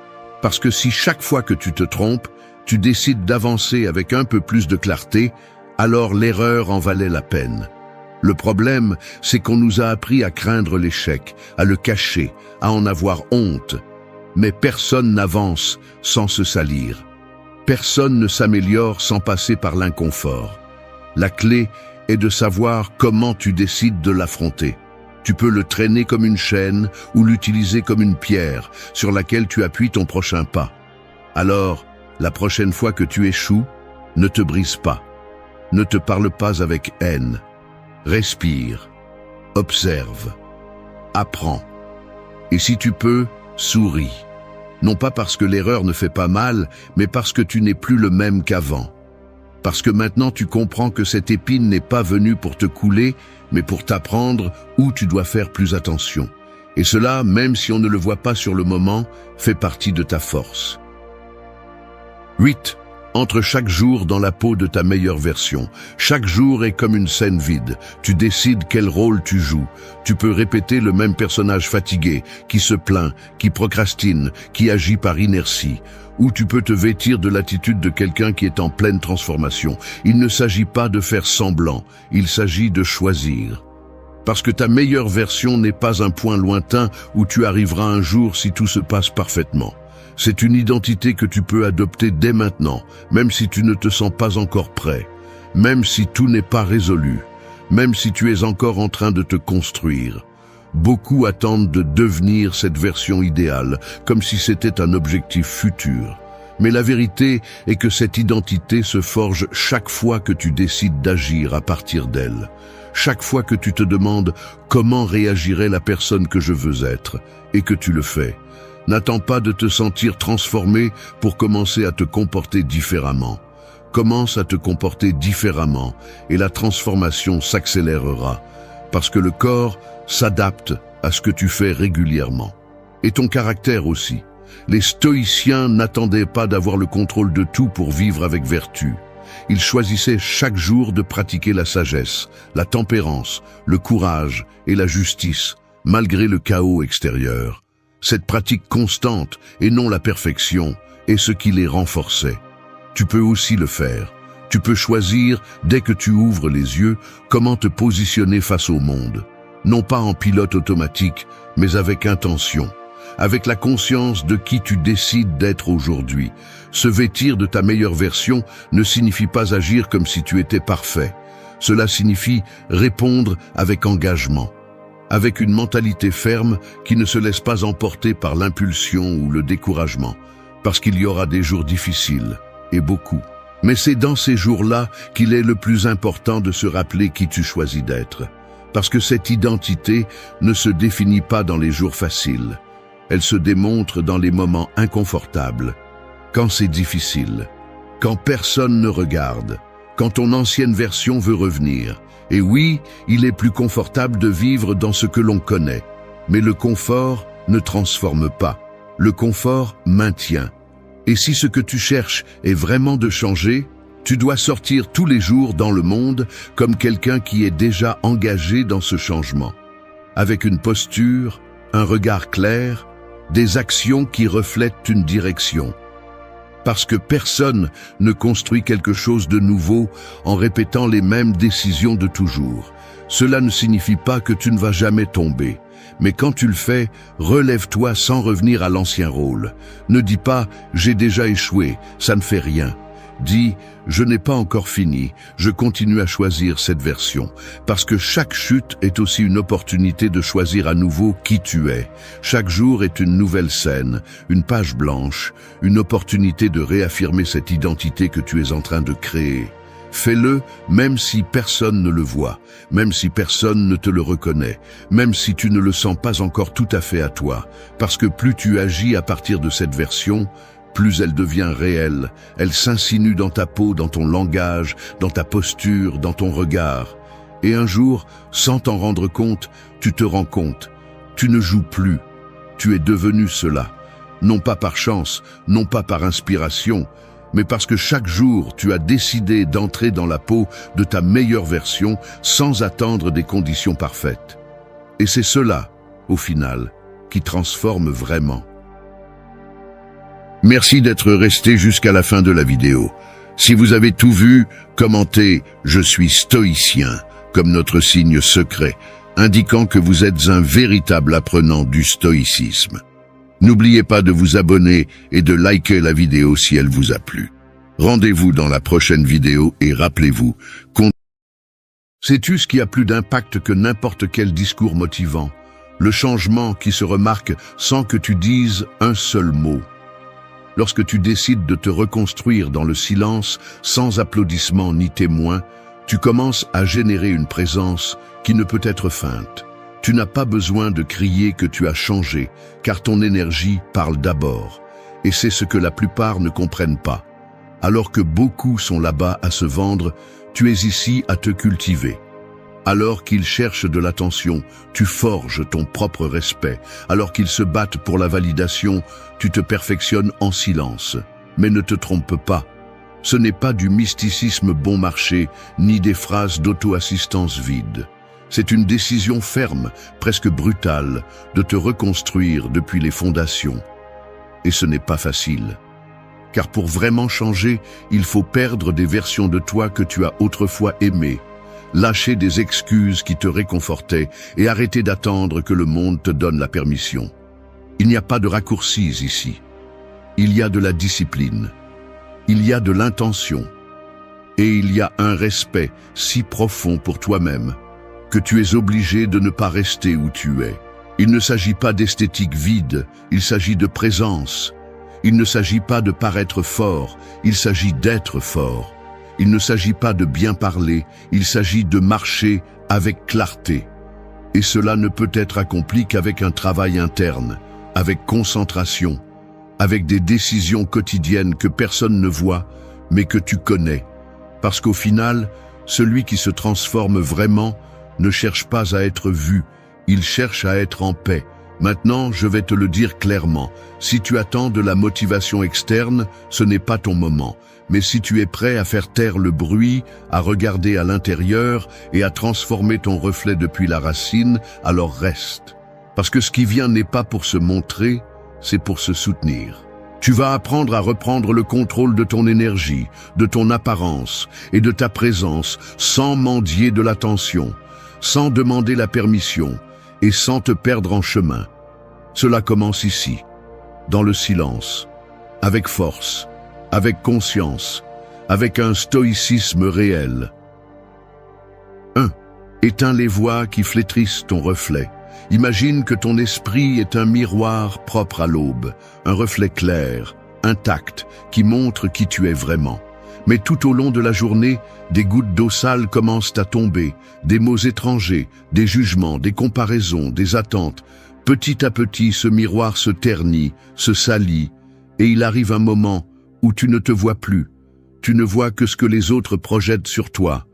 [SPEAKER 1] Parce que si chaque fois que tu te trompes, tu décides d'avancer avec un peu plus de clarté, alors l'erreur en valait la peine. Le problème, c'est qu'on nous a appris à craindre l'échec, à le cacher, à en avoir honte. Mais personne n'avance sans se salir. Personne ne s'améliore sans passer par l'inconfort. La clé est de savoir comment tu décides de l'affronter. Tu peux le traîner comme une chaîne ou l'utiliser comme une pierre sur laquelle tu appuies ton prochain pas. Alors, la prochaine fois que tu échoues, ne te brise pas. Ne te parle pas avec haine. Respire. Observe. Apprends. Et si tu peux, souris. Non pas parce que l'erreur ne fait pas mal, mais parce que tu n'es plus le même qu'avant. Parce que maintenant tu comprends que cette épine n'est pas venue pour te couler, mais pour t'apprendre où tu dois faire plus attention. Et cela, même si on ne le voit pas sur le moment, fait partie de ta force. 8. Entre chaque jour dans la peau de ta meilleure version. Chaque jour est comme une scène vide. Tu décides quel rôle tu joues. Tu peux répéter le même personnage fatigué, qui se plaint, qui procrastine, qui agit par inertie. Ou tu peux te vêtir de l'attitude de quelqu'un qui est en pleine transformation. Il ne s'agit pas de faire semblant, il s'agit de choisir. Parce que ta meilleure version n'est pas un point lointain où tu arriveras un jour si tout se passe parfaitement. C'est une identité que tu peux adopter dès maintenant, même si tu ne te sens pas encore prêt, même si tout n'est pas résolu, même si tu es encore en train de te construire. Beaucoup attendent de devenir cette version idéale, comme si c'était un objectif futur. Mais la vérité est que cette identité se forge chaque fois que tu décides d'agir à partir d'elle. Chaque fois que tu te demandes comment réagirait la personne que je veux être, et que tu le fais. N'attends pas de te sentir transformé pour commencer à te comporter différemment. commence à te comporter différemment et la transformation s'accélérera parce que le corps s'adapte à ce que tu fais régulièrement. Et ton caractère aussi. Les stoïciens n'attendaient pas d'avoir le contrôle de tout pour vivre avec vertu. Ils choisissaient chaque jour de pratiquer la sagesse, la tempérance, le courage et la justice, malgré le chaos extérieur. Cette pratique constante, et non la perfection, est ce qui les renforçait. Tu peux aussi le faire. Tu peux choisir, dès que tu ouvres les yeux, comment te positionner face au monde. Non pas en pilote automatique, mais avec intention. Avec la conscience de qui tu décides d'être aujourd'hui. Se vêtir de ta meilleure version ne signifie pas agir comme si tu étais parfait. Cela signifie répondre avec engagement, avec une mentalité ferme qui ne se laisse pas emporter par l'impulsion ou le découragement, parce qu'il y aura des jours difficiles, et beaucoup. Mais c'est dans ces jours-là qu'il est le plus important de se rappeler qui tu choisis d'être, parce que cette identité ne se définit pas dans les jours faciles. Elle se démontre dans les moments inconfortables, quand c'est difficile, quand personne ne regarde, quand ton ancienne version veut revenir. Et oui, il est plus confortable de vivre dans ce que l'on connaît, mais le confort ne transforme pas, le confort maintient. Et si ce que tu cherches est vraiment de changer, tu dois sortir tous les jours dans le monde comme quelqu'un qui est déjà engagé dans ce changement, avec une posture, un regard clair, des actions qui reflètent une direction. Parce que personne ne construit quelque chose de nouveau en répétant les mêmes décisions de toujours. Cela ne signifie pas que tu ne vas jamais tomber. Mais quand tu le fais, relève-toi sans revenir à l'ancien rôle. Ne dis pas « j'ai déjà échoué, ça ne fait rien ». Dis « je n'ai pas encore fini, je continue à choisir cette version ». Parce que chaque chute est aussi une opportunité de choisir à nouveau qui tu es. Chaque jour est une nouvelle scène, une page blanche, une opportunité de réaffirmer cette identité que tu es en train de créer. Fais-le même si personne ne le voit, même si personne ne te le reconnaît, même si tu ne le sens pas encore tout à fait à toi. Parce que plus tu agis à partir de cette version, plus elle devient réelle, elle s'insinue dans ta peau, dans ton langage, dans ta posture, dans ton regard. Et un jour, sans t'en rendre compte, tu te rends compte. Tu ne joues plus, tu es devenu cela. Non pas par chance, non pas par inspiration, mais parce que chaque jour, tu as décidé d'entrer dans la peau de ta meilleure version sans attendre des conditions parfaites. Et c'est cela, au final, qui transforme vraiment. Merci d'être resté jusqu'à la fin de la vidéo. Si vous avez tout vu, commentez « Je suis stoïcien » comme notre signe secret, indiquant que vous êtes un véritable apprenant du stoïcisme. N'oubliez pas de vous abonner et de liker la vidéo si elle vous a plu. Rendez-vous dans la prochaine vidéo et rappelez-vous qu'on... Sais-tu ce qui a plus d'impact que n'importe quel discours motivant? Le changement qui se remarque sans que tu dises un seul mot. Lorsque tu décides de te reconstruire dans le silence, sans applaudissements ni témoins, tu commences à générer une présence qui ne peut être feinte. Tu n'as pas besoin de crier que tu as changé, car ton énergie parle d'abord. Et c'est ce que la plupart ne comprennent pas. Alors que beaucoup sont là-bas à se vendre, tu es ici à te cultiver. Alors qu'ils cherchent de l'attention, tu forges ton propre respect. Alors qu'ils se battent pour la validation, tu te perfectionnes en silence. Mais ne te trompe pas. Ce n'est pas du mysticisme bon marché, ni des phrases d'auto-assistance vides. C'est une décision ferme, presque brutale, de te reconstruire depuis les fondations. Et ce n'est pas facile. Car pour vraiment changer, il faut perdre des versions de toi que tu as autrefois aimées, lâcher des excuses qui te réconfortaient et arrêter d'attendre que le monde te donne la permission. Il n'y a pas de raccourcis ici. Il y a de la discipline. Il y a de l'intention. Et il y a un respect si profond pour toi-même que tu es obligé de ne pas rester où tu es. Il ne s'agit pas d'esthétique vide, il s'agit de présence. Il ne s'agit pas de paraître fort, il s'agit d'être fort. Il ne s'agit pas de bien parler, il s'agit de marcher avec clarté. Et cela ne peut être accompli qu'avec un travail interne, avec concentration, avec des décisions quotidiennes que personne ne voit, mais que tu connais. Parce qu'au final, celui qui se transforme vraiment ne cherche pas à être vu, il cherche à être en paix. Maintenant, je vais te le dire clairement, si tu attends de la motivation externe, ce n'est pas ton moment. Mais si tu es prêt à faire taire le bruit, à regarder à l'intérieur et à transformer ton reflet depuis la racine, alors reste. Parce que ce qui vient n'est pas pour se montrer, c'est pour se soutenir. Tu vas apprendre à reprendre le contrôle de ton énergie, de ton apparence et de ta présence sans mendier de l'attention, sans demander la permission et sans te perdre en chemin. Cela commence ici, dans le silence, avec force, avec conscience, avec un stoïcisme réel. 1. Éteins les voix qui flétrissent ton reflet. Imagine que ton esprit est un miroir propre à l'aube, un reflet clair, intact, qui montre qui tu es vraiment. Mais tout au long de la journée, des gouttes d'eau sale commencent à tomber, des mots étrangers, des jugements, des comparaisons, des attentes. Petit à petit, ce miroir se ternit, se salit, et il arrive un moment où tu ne te vois plus. Tu ne vois que ce que les autres projettent sur toi.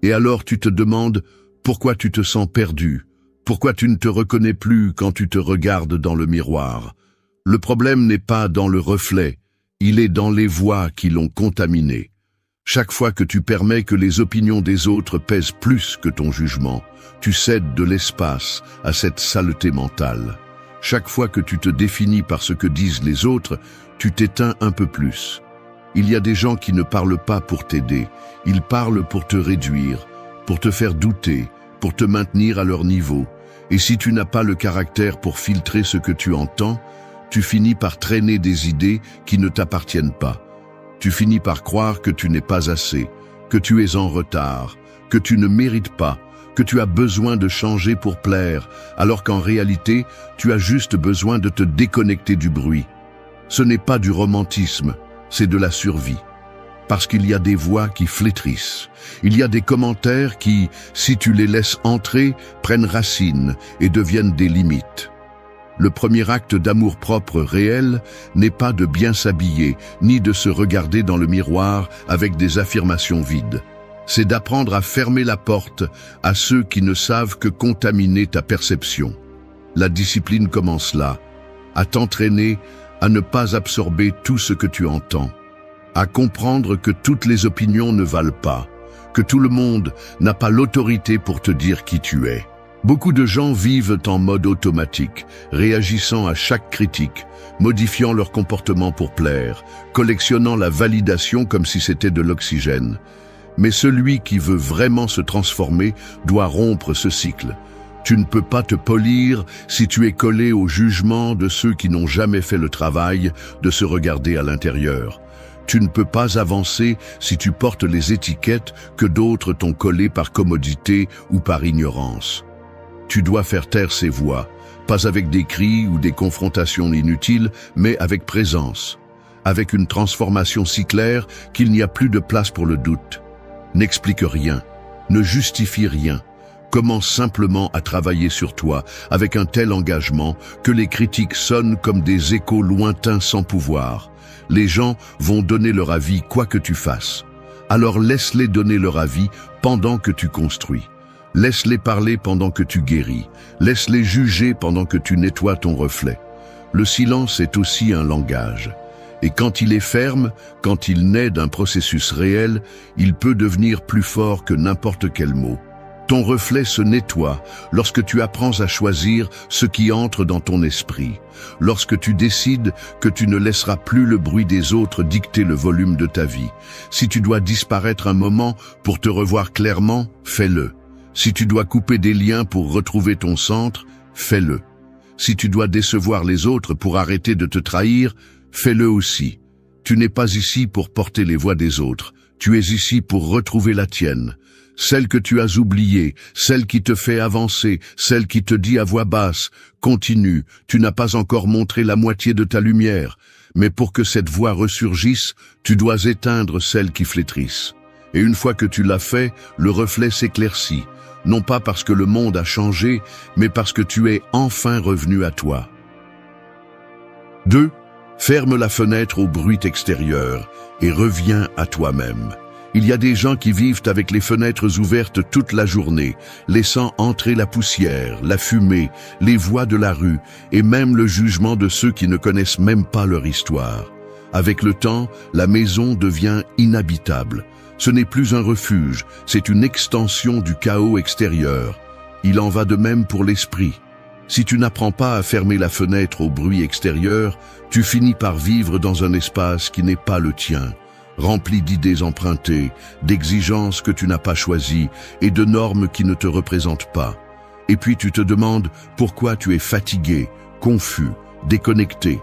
[SPEAKER 1] Et alors tu te demandes pourquoi tu te sens perdu, pourquoi tu ne te reconnais plus quand tu te regardes dans le miroir. Le problème n'est pas dans le reflet, il est dans les voix qui l'ont contaminé. Chaque fois que tu permets que les opinions des autres pèsent plus que ton jugement, tu cèdes de l'espace à cette saleté mentale. Chaque fois que tu te définis par ce que disent les autres, tu t'éteins un peu plus. Il y a des gens qui ne parlent pas pour t'aider, ils parlent pour te réduire, pour te faire douter, pour te maintenir à leur niveau. Et si tu n'as pas le caractère pour filtrer ce que tu entends, tu finis par traîner des idées qui ne t'appartiennent pas. Tu finis par croire que tu n'es pas assez, que tu es en retard, que tu ne mérites pas, que tu as besoin de changer pour plaire, alors qu'en réalité, tu as juste besoin de te déconnecter du bruit. Ce n'est pas du romantisme, c'est de la survie. Parce qu'il y a des voix qui flétrissent. Il y a des commentaires qui, si tu les laisses entrer, prennent racine et deviennent des limites. Le premier acte d'amour-propre réel n'est pas de bien s'habiller, ni de se regarder dans le miroir avec des affirmations vides. C'est d'apprendre à fermer la porte à ceux qui ne savent que contaminer ta perception. La discipline commence là, à t'entraîner à ne pas absorber tout ce que tu entends, à comprendre que toutes les opinions ne valent pas, que tout le monde n'a pas l'autorité pour te dire qui tu es. Beaucoup de gens vivent en mode automatique, réagissant à chaque critique, modifiant leur comportement pour plaire, collectionnant la validation comme si c'était de l'oxygène. Mais celui qui veut vraiment se transformer doit rompre ce cycle. Tu ne peux pas te polir si tu es collé au jugement de ceux qui n'ont jamais fait le travail de se regarder à l'intérieur. Tu ne peux pas avancer si tu portes les étiquettes que d'autres t'ont collées par commodité ou par ignorance. Tu dois faire taire ces voix, pas avec des cris ou des confrontations inutiles, mais avec présence, avec une transformation si claire qu'il n'y a plus de place pour le doute. N'explique rien, ne justifie rien. Commence simplement à travailler sur toi avec un tel engagement que les critiques sonnent comme des échos lointains sans pouvoir. Les gens vont donner leur avis quoi que tu fasses. Alors laisse-les donner leur avis pendant que tu construis. Laisse-les parler pendant que tu guéris. Laisse-les juger pendant que tu nettoies ton reflet. Le silence est aussi un langage. Et quand il est ferme, quand il naît d'un processus réel, il peut devenir plus fort que n'importe quel mot. Ton reflet se nettoie lorsque tu apprends à choisir ce qui entre dans ton esprit, lorsque tu décides que tu ne laisseras plus le bruit des autres dicter le volume de ta vie. Si tu dois disparaître un moment pour te revoir clairement, fais-le. Si tu dois couper des liens pour retrouver ton centre, fais-le. Si tu dois décevoir les autres pour arrêter de te trahir, fais-le aussi. Tu n'es pas ici pour porter les voix des autres, tu es ici pour retrouver la tienne. Celle que tu as oubliée, celle qui te fait avancer, celle qui te dit à voix basse, continue, tu n'as pas encore montré la moitié de ta lumière. Mais pour que cette voix ressurgisse, tu dois éteindre celles qui flétrissent. Et une fois que tu l'as fait, le reflet s'éclaircit, non pas parce que le monde a changé, mais parce que tu es enfin revenu à toi. 2. Ferme la fenêtre au bruit extérieur et reviens à toi-même. Il y a des gens qui vivent avec les fenêtres ouvertes toute la journée, laissant entrer la poussière, la fumée, les voix de la rue et même le jugement de ceux qui ne connaissent même pas leur histoire. Avec le temps, la maison devient inhabitable. Ce n'est plus un refuge, c'est une extension du chaos extérieur. Il en va de même pour l'esprit. Si tu n'apprends pas à fermer la fenêtre au bruit extérieur, tu finis par vivre dans un espace qui n'est pas le tien, rempli d'idées empruntées, d'exigences que tu n'as pas choisies et de normes qui ne te représentent pas. Et puis tu te demandes pourquoi tu es fatigué, confus, déconnecté.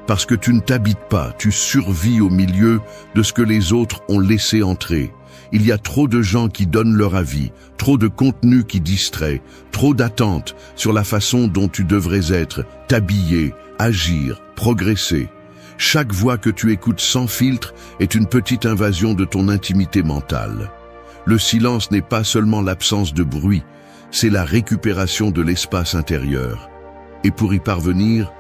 [SPEAKER 1] Parce que tu ne t'habites pas, tu survis au milieu de ce que les autres ont laissé entrer. Il y a trop de gens qui donnent leur avis, trop de contenu qui distrait, trop d'attentes sur la façon dont tu devrais être, t'habiller, agir, progresser. Chaque voix que tu écoutes sans filtre est une petite invasion de ton intimité mentale. Le silence n'est pas seulement l'absence de bruit, c'est la récupération de l'espace intérieur. Et pour y parvenir,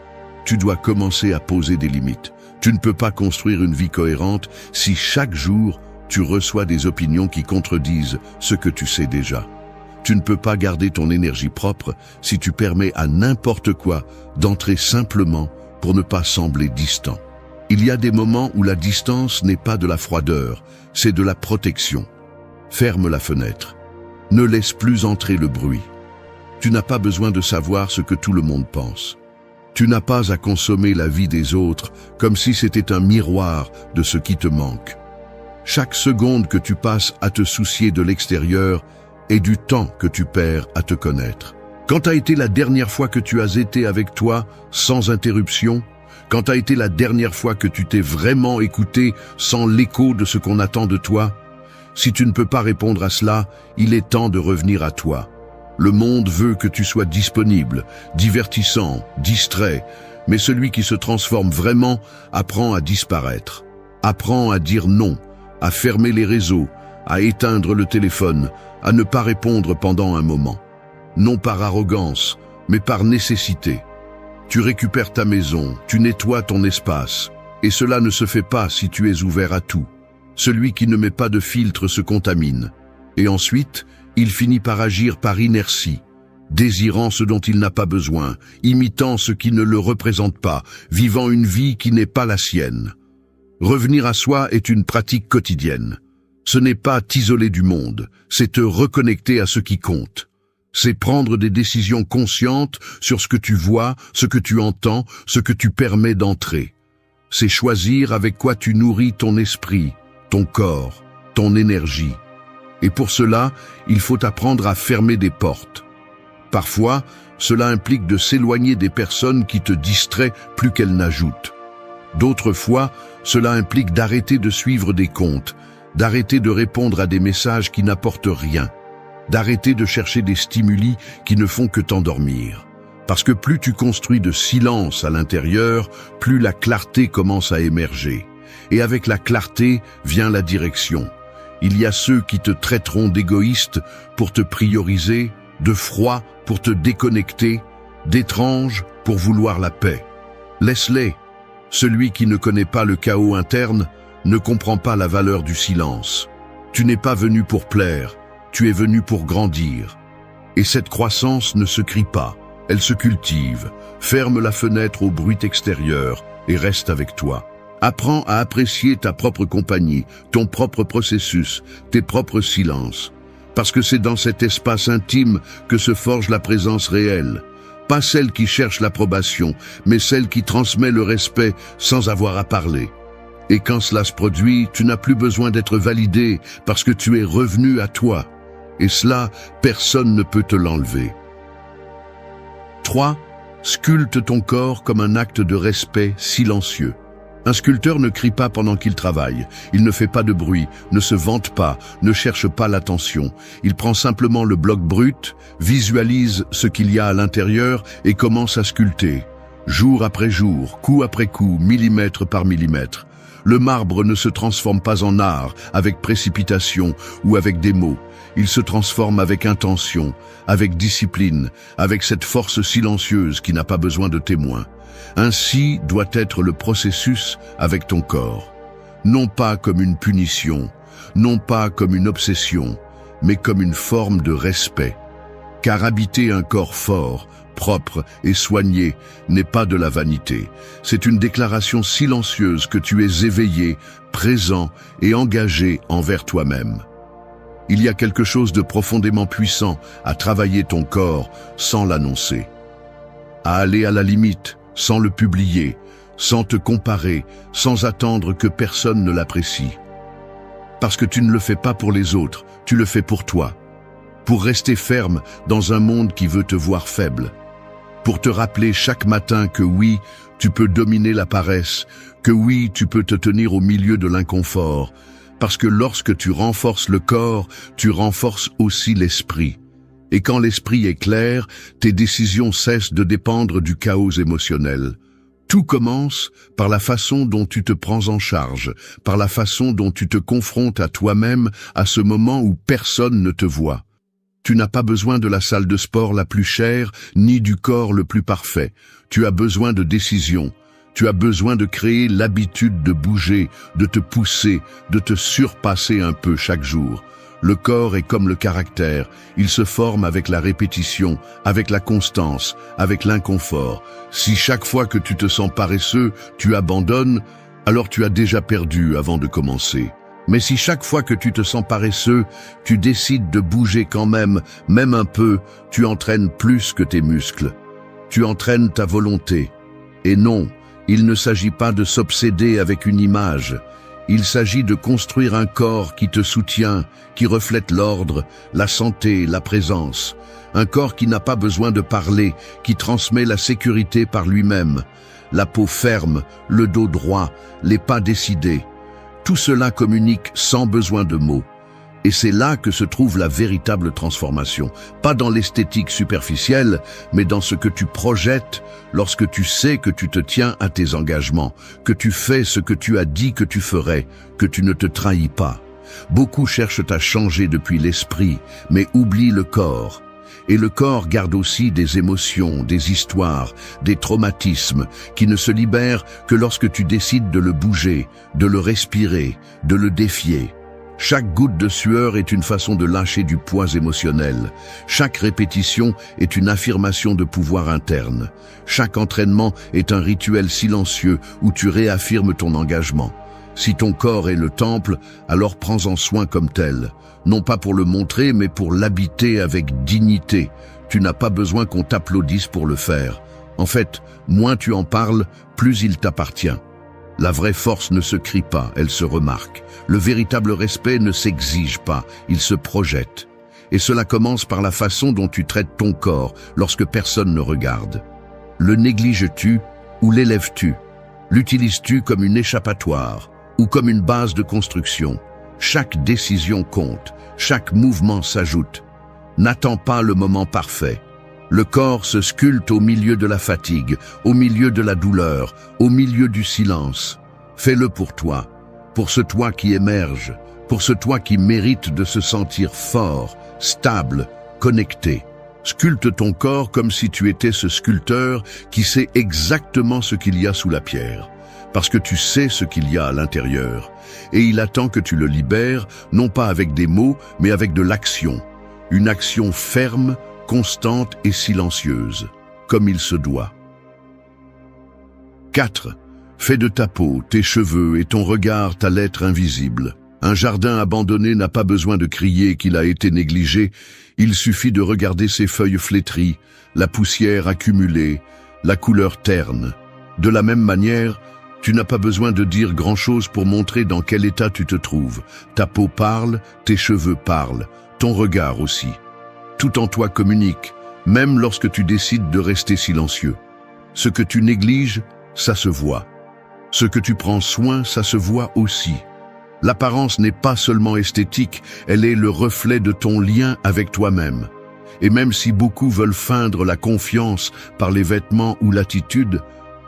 [SPEAKER 1] tu dois commencer à poser des limites. Tu ne peux pas construire une vie cohérente si chaque jour, tu reçois des opinions qui contredisent ce que tu sais déjà. Tu ne peux pas garder ton énergie propre si tu permets à n'importe quoi d'entrer simplement pour ne pas sembler distant. Il y a des moments où la distance n'est pas de la froideur, c'est de la protection. Ferme la fenêtre. Ne laisse plus entrer le bruit. Tu n'as pas besoin de savoir ce que tout le monde pense. Tu n'as pas à consommer la vie des autres comme si c'était un miroir de ce qui te manque. Chaque seconde que tu passes à te soucier de l'extérieur est du temps que tu perds à te connaître. Quand a été la dernière fois que tu as été avec toi sans interruption? Quand a été la dernière fois que tu t'es vraiment écouté sans l'écho de ce qu'on attend de toi? Si tu ne peux pas répondre à cela, il est temps de revenir à toi. Le monde veut que tu sois disponible, divertissant, distrait, mais celui qui se transforme vraiment apprend à disparaître. Apprend à dire non, à fermer les réseaux, à éteindre le téléphone, à ne pas répondre pendant un moment. Non par arrogance, mais par nécessité. Tu récupères ta maison, tu nettoies ton espace, et cela ne se fait pas si tu es ouvert à tout. Celui qui ne met pas de filtre se contamine. Et ensuite, il finit par agir par inertie, désirant ce dont il n'a pas besoin, imitant ce qui ne le représente pas, vivant une vie qui n'est pas la sienne. Revenir à soi est une pratique quotidienne. Ce n'est pas t'isoler du monde, c'est te reconnecter à ce qui compte. C'est prendre des décisions conscientes sur ce que tu vois, ce que tu entends, ce que tu permets d'entrer. C'est choisir avec quoi tu nourris ton esprit, ton corps, ton énergie. Et pour cela, il faut apprendre à fermer des portes. Parfois, cela implique de s'éloigner des personnes qui te distraient plus qu'elles n'ajoutent. D'autres fois, cela implique d'arrêter de suivre des comptes, d'arrêter de répondre à des messages qui n'apportent rien, d'arrêter de chercher des stimuli qui ne font que t'endormir. Parce que plus tu construis de silence à l'intérieur, plus la clarté commence à émerger. Et avec la clarté vient la direction. Il y a ceux qui te traiteront d'égoïste pour te prioriser, de froid pour te déconnecter, d'étrange pour vouloir la paix. Laisse-les. Celui qui ne connaît pas le chaos interne ne comprend pas la valeur du silence. Tu n'es pas venu pour plaire, tu es venu pour grandir. Et cette croissance ne se crie pas, elle se cultive. Ferme la fenêtre au bruit extérieur et reste avec toi. Apprends à apprécier ta propre compagnie, ton propre processus, tes propres silences. Parce que c'est dans cet espace intime que se forge la présence réelle. Pas celle qui cherche l'approbation, mais celle qui transmet le respect sans avoir à parler. Et quand cela se produit, tu n'as plus besoin d'être validé parce que tu es revenu à toi. Et cela, personne ne peut te l'enlever. 3. Sculpte ton corps comme un acte de respect silencieux. Un sculpteur ne crie pas pendant qu'il travaille, il ne fait pas de bruit, ne se vante pas, ne cherche pas l'attention. Il prend simplement le bloc brut, visualise ce qu'il y a à l'intérieur et commence à sculpter. Jour après jour, coup après coup, millimètre par millimètre. Le marbre ne se transforme pas en art, avec précipitation ou avec des mots. Il se transforme avec intention, avec discipline, avec cette force silencieuse qui n'a pas besoin de témoins. Ainsi doit être le processus avec ton corps. Non pas comme une punition, non pas comme une obsession, mais comme une forme de respect. Car habiter un corps fort, propre et soigné n'est pas de la vanité. C'est une déclaration silencieuse que tu es éveillé, présent et engagé envers toi-même. Il y a quelque chose de profondément puissant à travailler ton corps sans l'annoncer. À aller à la limite, sans le publier, sans te comparer, sans attendre que personne ne l'apprécie. Parce que tu ne le fais pas pour les autres, tu le fais pour toi. Pour rester ferme dans un monde qui veut te voir faible. Pour te rappeler chaque matin que oui, tu peux dominer la paresse, que oui, tu peux te tenir au milieu de l'inconfort. Parce que lorsque tu renforces le corps, tu renforces aussi l'esprit. Et quand l'esprit est clair, tes décisions cessent de dépendre du chaos émotionnel. Tout commence par la façon dont tu te prends en charge, par la façon dont tu te confrontes à toi-même à ce moment où personne ne te voit. Tu n'as pas besoin de la salle de sport la plus chère, ni du corps le plus parfait. Tu as besoin de décisions. Tu as besoin de créer l'habitude de bouger, de te pousser, de te surpasser un peu chaque jour. Le corps est comme le caractère. Il se forme avec la répétition, avec la constance, avec l'inconfort. Si chaque fois que tu te sens paresseux, tu abandonnes, alors tu as déjà perdu avant de commencer. Mais si chaque fois que tu te sens paresseux, tu décides de bouger quand même un peu, tu entraînes plus que tes muscles. Tu entraînes ta volonté. Et non, il ne s'agit pas de s'obséder avec une image. Il s'agit de construire un corps qui te soutient, qui reflète l'ordre, la santé, la présence. Un corps qui n'a pas besoin de parler, qui transmet la sécurité par lui-même. La peau ferme, le dos droit, les pas décidés. Tout cela communique sans besoin de mots. Et c'est là que se trouve la véritable transformation. Pas dans l'esthétique superficielle, mais dans ce que tu projettes lorsque tu sais que tu te tiens à tes engagements, que tu fais ce que tu as dit que tu ferais, que tu ne te trahis pas. Beaucoup cherchent à changer depuis l'esprit, mais oublient le corps. Et le corps garde aussi des émotions, des histoires, des traumatismes qui ne se libèrent que lorsque tu décides de le bouger, de le respirer, de le défier. Chaque goutte de sueur est une façon de lâcher du poids émotionnel. Chaque répétition est une affirmation de pouvoir interne. Chaque entraînement est un rituel silencieux où tu réaffirmes ton engagement. Si ton corps est le temple, alors prends-en soin comme tel. Non pas pour le montrer, mais pour l'habiter avec dignité. Tu n'as pas besoin qu'on t'applaudisse pour le faire. En fait, moins tu en parles, plus il t'appartient. La vraie force ne se crie pas, elle se remarque. Le véritable respect ne s'exige pas, il se projette. Et cela commence par la façon dont tu traites ton corps lorsque personne ne regarde. Le négliges-tu ou l'élèves-tu? L'utilises-tu comme une échappatoire ou comme une base de construction? Chaque décision compte, chaque mouvement s'ajoute. N'attends pas le moment parfait. Le corps se sculpte au milieu de la fatigue, au milieu de la douleur, au milieu du silence. Fais-le pour toi, pour ce toi qui émerge, pour ce toi qui mérite de se sentir fort, stable, connecté. Sculpte ton corps comme si tu étais ce sculpteur qui sait exactement ce qu'il y a sous la pierre, parce que tu sais ce qu'il y a à l'intérieur, et il attend que tu le libères, non pas avec des mots, mais avec de l'action. Une action ferme, constante et silencieuse, comme il se doit. 4. Fais de ta peau, tes cheveux et ton regard ta lettre invisible. Un jardin abandonné n'a pas besoin de crier qu'il a été négligé, il suffit de regarder ses feuilles flétries, la poussière accumulée, la couleur terne. De la même manière, tu n'as pas besoin de dire grand-chose pour montrer dans quel état tu te trouves. Ta peau parle, tes cheveux parlent, ton regard aussi. Tout en toi communique, même lorsque tu décides de rester silencieux. Ce que tu négliges, ça se voit. Ce que tu prends soin, ça se voit aussi. L'apparence n'est pas seulement esthétique, elle est le reflet de ton lien avec toi-même. Et même si beaucoup veulent feindre la confiance par les vêtements ou l'attitude,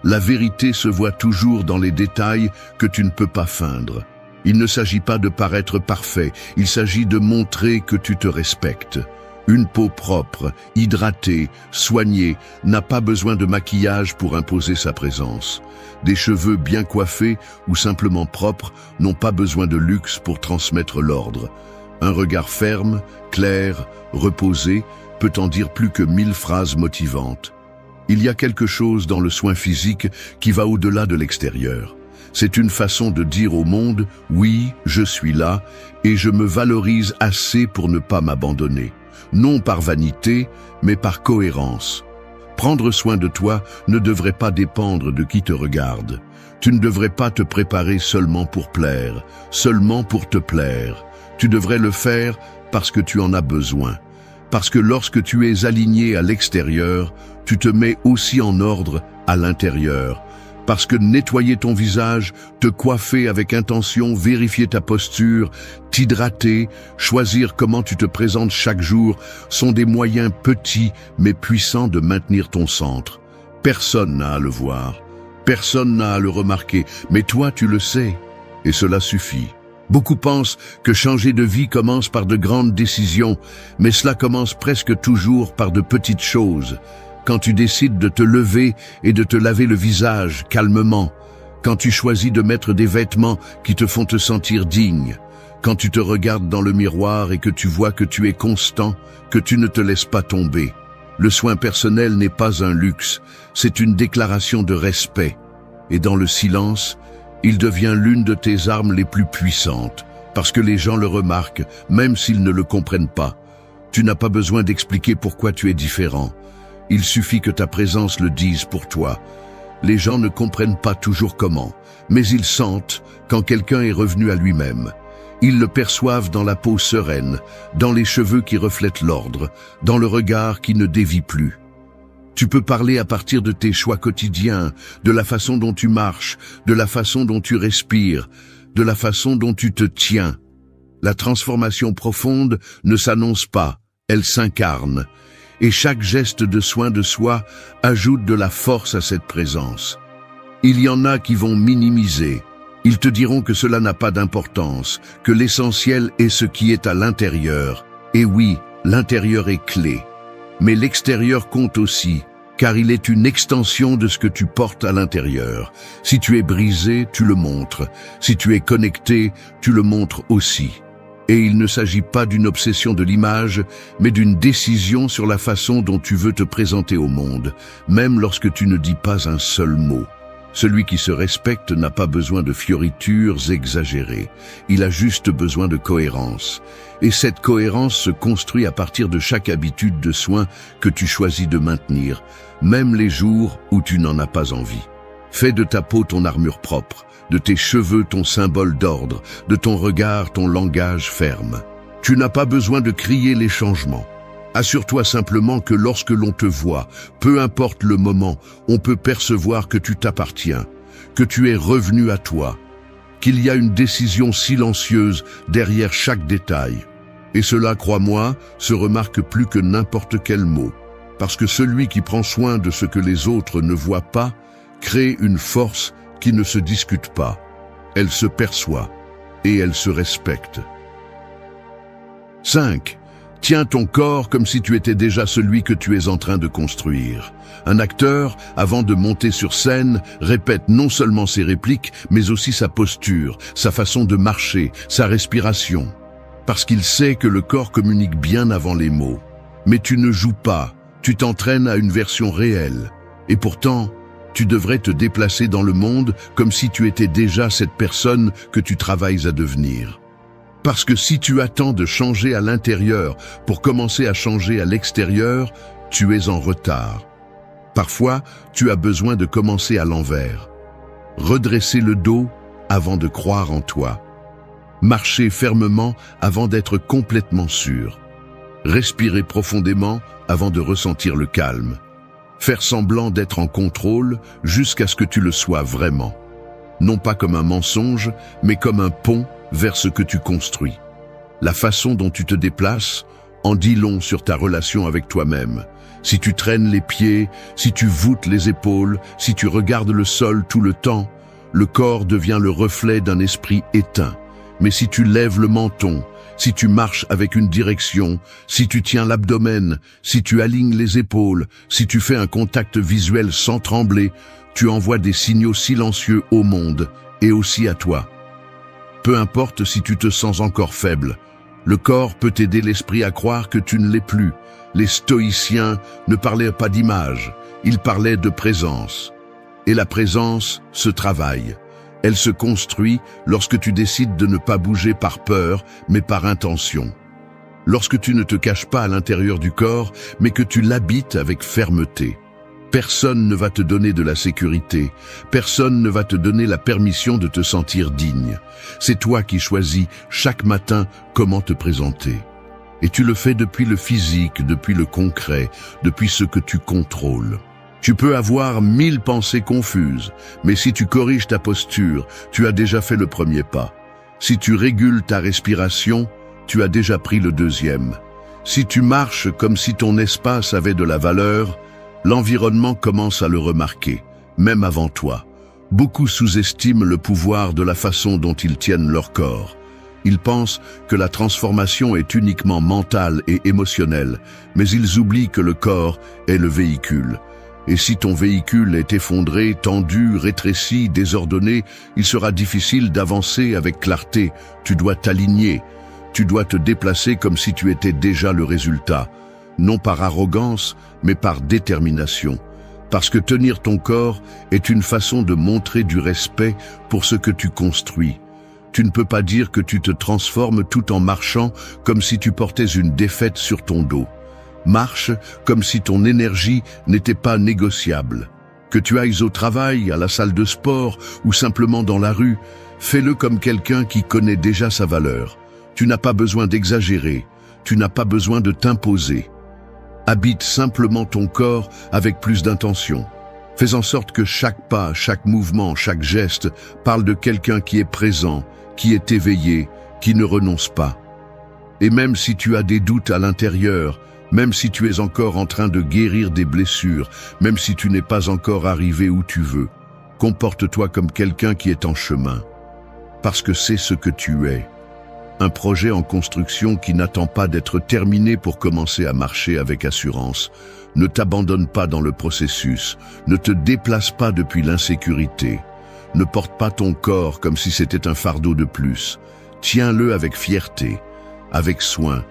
[SPEAKER 1] la vérité se voit toujours dans les détails que tu ne peux pas feindre. Il ne s'agit pas de paraître parfait, il s'agit de montrer que tu te respectes. Une peau propre, hydratée, soignée, n'a pas besoin de maquillage pour imposer sa présence. Des cheveux bien coiffés ou simplement propres n'ont pas besoin de luxe pour transmettre l'ordre. Un regard ferme, clair, reposé, peut en dire plus que 1000 phrases motivantes. Il y a quelque chose dans le soin physique qui va au-delà de l'extérieur. C'est une façon de dire au monde « Oui, je suis là et je me valorise assez pour ne pas m'abandonner ». Non par vanité, mais par cohérence. Prendre soin de toi ne devrait pas dépendre de qui te regarde. Tu ne devrais pas te préparer seulement pour plaire, seulement pour te plaire. Tu devrais le faire parce que tu en as besoin. Parce que lorsque tu es aligné à l'extérieur, tu te mets aussi en ordre à l'intérieur. Parce que nettoyer ton visage, te coiffer avec intention, vérifier ta posture, t'hydrater, choisir comment tu te présentes chaque jour sont des moyens petits mais puissants de maintenir ton centre. Personne n'a à le voir, personne n'a à le remarquer, mais toi tu le sais, et cela suffit. Beaucoup pensent que changer de vie commence par de grandes décisions, mais cela commence presque toujours par de petites choses. Quand tu décides de te lever et de te laver le visage calmement, quand tu choisis de mettre des vêtements qui te font te sentir digne, quand tu te regardes dans le miroir et que tu vois que tu es constant, que tu ne te laisses pas tomber. Le soin personnel n'est pas un luxe, c'est une déclaration de respect. Et dans le silence, il devient l'une de tes armes les plus puissantes, parce que les gens le remarquent, même s'ils ne le comprennent pas. Tu n'as pas besoin d'expliquer pourquoi tu es différent. Il suffit que ta présence le dise pour toi. Les gens ne comprennent pas toujours comment, mais ils sentent quand quelqu'un est revenu à lui-même. Ils le perçoivent dans la peau sereine, dans les cheveux qui reflètent l'ordre, dans le regard qui ne dévie plus. Tu peux parler à partir de tes choix quotidiens, de la façon dont tu marches, de la façon dont tu respires, de la façon dont tu te tiens. La transformation profonde ne s'annonce pas, elle s'incarne. Et chaque geste de soin de soi ajoute de la force à cette présence. Il y en a qui vont minimiser. Ils te diront que cela n'a pas d'importance, que l'essentiel est ce qui est à l'intérieur. Et oui, l'intérieur est clé. Mais l'extérieur compte aussi, car il est une extension de ce que tu portes à l'intérieur. Si tu es brisé, tu le montres. Si tu es connecté, tu le montres aussi. Et il ne s'agit pas d'une obsession de l'image, mais d'une décision sur la façon dont tu veux te présenter au monde, même lorsque tu ne dis pas un seul mot. Celui qui se respecte n'a pas besoin de fioritures exagérées, il a juste besoin de cohérence. Et cette cohérence se construit à partir de chaque habitude de soin que tu choisis de maintenir, même les jours où tu n'en as pas envie. Fais de ta peau ton armure propre, de tes cheveux ton symbole d'ordre, de ton regard ton langage ferme. Tu n'as pas besoin de crier les changements. Assure-toi simplement que lorsque l'on te voit, peu importe le moment, on peut percevoir que tu t'appartiens, que tu es revenu à toi, qu'il y a une décision silencieuse derrière chaque détail. Et cela, crois-moi, se remarque plus que n'importe quel mot. Parce que celui qui prend soin de ce que les autres ne voient pas, crée une force qui ne se discute pas. Elle se perçoit et elle se respecte. 5. Tiens ton corps comme si tu étais déjà celui que tu es en train de construire. Un acteur, avant de monter sur scène, répète non seulement ses répliques, mais aussi sa posture, sa façon de marcher, sa respiration. Parce qu'il sait que le corps communique bien avant les mots. Mais tu ne joues pas, tu t'entraînes à une version réelle. Et pourtant, tu devrais te déplacer dans le monde comme si tu étais déjà cette personne que tu travailles à devenir. Parce que si tu attends de changer à l'intérieur pour commencer à changer à l'extérieur, tu es en retard. Parfois, tu as besoin de commencer à l'envers. Redresser le dos avant de croire en toi. Marcher fermement avant d'être complètement sûr. Respirer profondément avant de ressentir le calme. Faire semblant d'être en contrôle jusqu'à ce que tu le sois vraiment. Non pas comme un mensonge, mais comme un pont vers ce que tu construis. La façon dont tu te déplaces en dit long sur ta relation avec toi-même. Si tu traînes les pieds, si tu voûtes les épaules, si tu regardes le sol tout le temps, le corps devient le reflet d'un esprit éteint. Mais si tu lèves le menton si tu marches avec une direction, si tu tiens l'abdomen, si tu alignes les épaules, si tu fais un contact visuel sans trembler, tu envoies des signaux silencieux au monde et aussi à toi. Peu importe si tu te sens encore faible, le corps peut aider l'esprit à croire que tu ne l'es plus. Les stoïciens ne parlaient pas d'image, ils parlaient de présence. Et la présence se travaille. Elle se construit lorsque tu décides de ne pas bouger par peur, mais par intention. Lorsque tu ne te caches pas à l'intérieur du corps, mais que tu l'habites avec fermeté. Personne ne va te donner de la sécurité, personne ne va te donner la permission de te sentir digne. C'est toi qui choisis chaque matin comment te présenter. Et tu le fais depuis le physique, depuis le concret, depuis ce que tu contrôles. Tu peux avoir 1000 pensées confuses, mais si tu corriges ta posture, tu as déjà fait le premier pas. Si tu régules ta respiration, tu as déjà pris le deuxième. Si tu marches comme si ton espace avait de la valeur, l'environnement commence à le remarquer, même avant toi. Beaucoup sous-estiment le pouvoir de la façon dont ils tiennent leur corps. Ils pensent que la transformation est uniquement mentale et émotionnelle, mais ils oublient que le corps est le véhicule. Et si ton véhicule est effondré, tendu, rétréci, désordonné, il sera difficile d'avancer avec clarté. Tu dois t'aligner. Tu dois te déplacer comme si tu étais déjà le résultat. Non par arrogance, mais par détermination. Parce que tenir ton corps est une façon de montrer du respect pour ce que tu construis. Tu ne peux pas dire que tu te transformes tout en marchant comme si tu portais une défaite sur ton dos. Marche comme si ton énergie n'était pas négociable. Que tu ailles au travail, à la salle de sport ou simplement dans la rue, fais-le comme quelqu'un qui connaît déjà sa valeur. Tu n'as pas besoin d'exagérer, tu n'as pas besoin de t'imposer. Habite simplement ton corps avec plus d'intention. Fais en sorte que chaque pas, chaque mouvement, chaque geste parle de quelqu'un qui est présent, qui est éveillé, qui ne renonce pas. Et même si tu as des doutes à l'intérieur, même si tu es encore en train de guérir des blessures, même si tu n'es pas encore arrivé où tu veux, comporte-toi comme quelqu'un qui est en chemin. Parce que c'est ce que tu es. Un projet en construction qui n'attend pas d'être terminé pour commencer à marcher avec assurance. Ne t'abandonne pas dans le processus. Ne te déplace pas depuis l'insécurité. Ne porte pas ton corps comme si c'était un fardeau de plus. Tiens-le avec fierté, avec soin,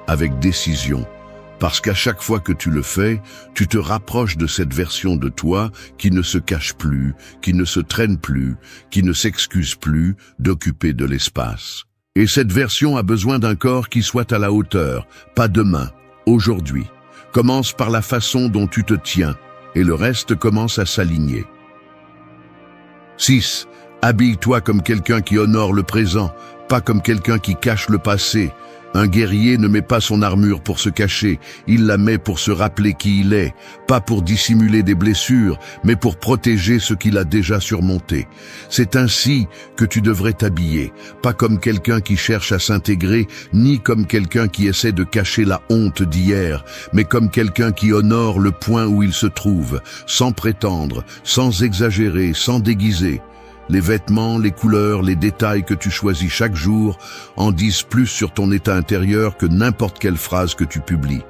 [SPEAKER 1] avec décision. Parce qu'à chaque fois que tu le fais, tu te rapproches de cette version de toi qui ne se cache plus, qui ne se traîne plus, qui ne s'excuse plus d'occuper de l'espace. Et cette version a besoin d'un corps qui soit à la hauteur, pas demain, aujourd'hui. Commence par la façon dont tu te tiens, et le reste commence à s'aligner. 6. Habille-toi comme quelqu'un qui honore le présent, pas comme quelqu'un qui cache le passé. Un guerrier ne met pas son armure pour se cacher, il la met pour se rappeler qui il est, pas pour dissimuler des blessures, mais pour protéger ce qu'il a déjà surmonté. C'est ainsi que tu devrais t'habiller, pas comme quelqu'un qui cherche à s'intégrer, ni comme quelqu'un qui essaie de cacher la honte d'hier, mais comme quelqu'un qui honore le point où il se trouve, sans prétendre, sans exagérer, sans déguiser. Les vêtements, les couleurs, les détails que tu choisis chaque jour en disent plus sur ton état intérieur que n'importe quelle phrase que tu publies.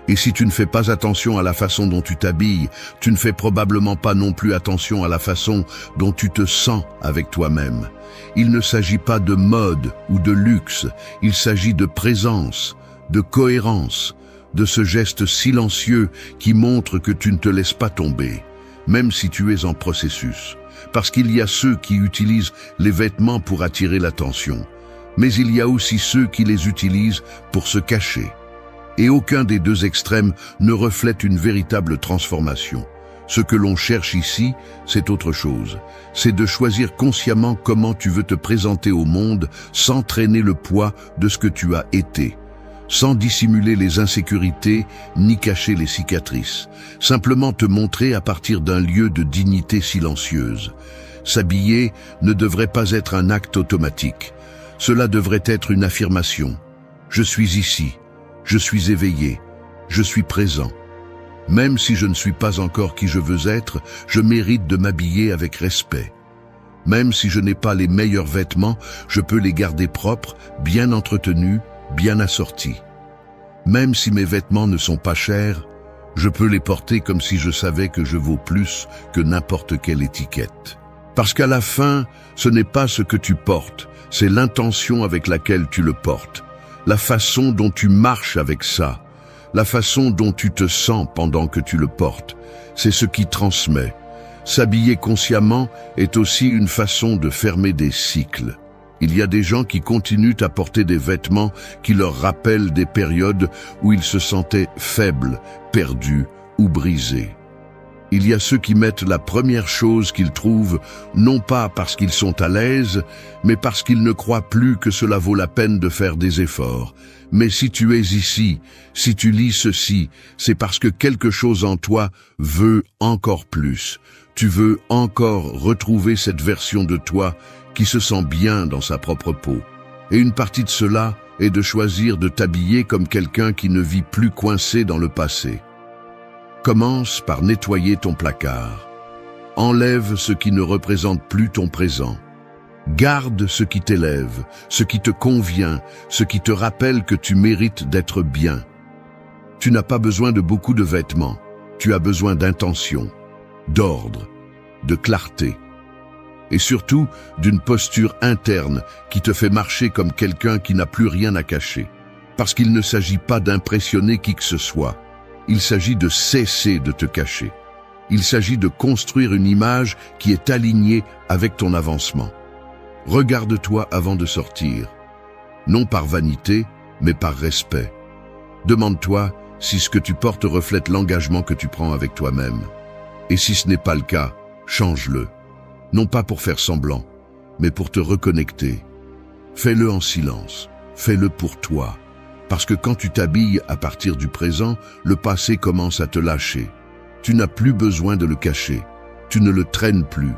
[SPEAKER 1] Et si tu ne fais pas attention à la façon dont tu t'habilles, tu ne fais probablement pas non plus attention à la façon dont tu te sens avec toi-même. Il ne s'agit pas de mode ou de luxe, il s'agit de présence, de cohérence, de ce geste silencieux qui montre que tu ne te laisses pas tomber, même si tu es en processus. Parce qu'il y a ceux qui utilisent les vêtements pour attirer l'attention, mais il y a aussi ceux qui les utilisent pour se cacher. Et aucun des deux extrêmes ne reflète une véritable transformation. Ce que l'on cherche ici, c'est autre chose. C'est de choisir consciemment comment tu veux te présenter au monde sans traîner le poids de ce que tu as été. Sans dissimuler les insécurités, ni cacher les cicatrices. Simplement te montrer à partir d'un lieu de dignité silencieuse. S'habiller ne devrait pas être un acte automatique. Cela devrait être une affirmation. Je suis ici, je suis éveillé, je suis présent. Même si je ne suis pas encore qui je veux être, je mérite de m'habiller avec respect. Même si je n'ai pas les meilleurs vêtements, je peux les garder propres, bien entretenus, bien assorti. Même si mes vêtements ne sont pas chers, je peux les porter comme si je savais que je vaux plus que n'importe quelle étiquette. Parce qu'à la fin, ce n'est pas ce que tu portes, c'est l'intention avec laquelle tu le portes, la façon dont tu marches avec ça, la façon dont tu te sens pendant que tu le portes, c'est ce qui transmet. S'habiller consciemment est aussi une façon de fermer des cycles. Il y a des gens qui continuent à porter des vêtements qui leur rappellent des périodes où ils se sentaient faibles, perdus ou brisés. Il y a ceux qui mettent la première chose qu'ils trouvent, non pas parce qu'ils sont à l'aise, mais parce qu'ils ne croient plus que cela vaut la peine de faire des efforts. Mais si tu es ici, si tu lis ceci, c'est parce que quelque chose en toi veut encore plus. Tu veux encore retrouver cette version de toi qui se sent bien dans sa propre peau. Et une partie de cela est de choisir de t'habiller comme quelqu'un qui ne vit plus coincé dans le passé. Commence par nettoyer ton placard. Enlève ce qui ne représente plus ton présent. Garde ce qui t'élève, ce qui te convient, ce qui te rappelle que tu mérites d'être bien. Tu n'as pas besoin de beaucoup de vêtements. Tu as besoin d'intention, d'ordre, de clarté. Et surtout d'une posture interne qui te fait marcher comme quelqu'un qui n'a plus rien à cacher. Parce qu'il ne s'agit pas d'impressionner qui que ce soit. Il s'agit de cesser de te cacher. Il s'agit de construire une image qui est alignée avec ton avancement. Regarde-toi avant de sortir. Non par vanité, mais par respect. Demande-toi si ce que tu portes reflète l'engagement que tu prends avec toi-même. Et si ce n'est pas le cas, change-le. Non pas pour faire semblant, mais pour te reconnecter. Fais-le en silence. Fais-le pour toi. Parce que quand tu t'habilles à partir du présent, le passé commence à te lâcher. Tu n'as plus besoin de le cacher. Tu ne le traînes plus.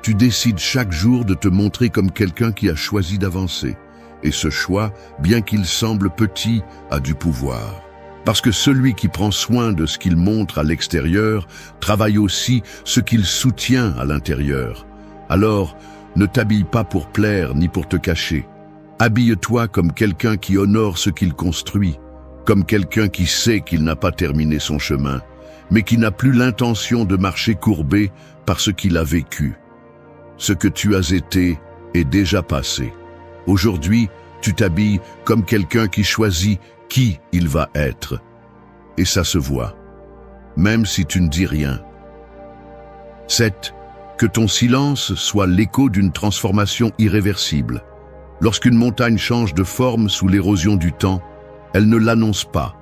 [SPEAKER 1] Tu décides chaque jour de te montrer comme quelqu'un qui a choisi d'avancer. Et ce choix, bien qu'il semble petit, a du pouvoir. Parce que celui qui prend soin de ce qu'il montre à l'extérieur, travaille aussi ce qu'il soutient à l'intérieur. Alors, ne t'habille pas pour plaire ni pour te cacher. Habille-toi comme quelqu'un qui honore ce qu'il construit, comme quelqu'un qui sait qu'il n'a pas terminé son chemin, mais qui n'a plus l'intention de marcher courbé parce qu'il a vécu. Ce que tu as été est déjà passé. Aujourd'hui, tu t'habilles comme quelqu'un qui choisit qui il va être. Et ça se voit, même si tu ne dis rien. 7. Que ton silence soit l'écho d'une transformation irréversible. Lorsqu'une montagne change de forme sous l'érosion du temps, elle ne l'annonce pas.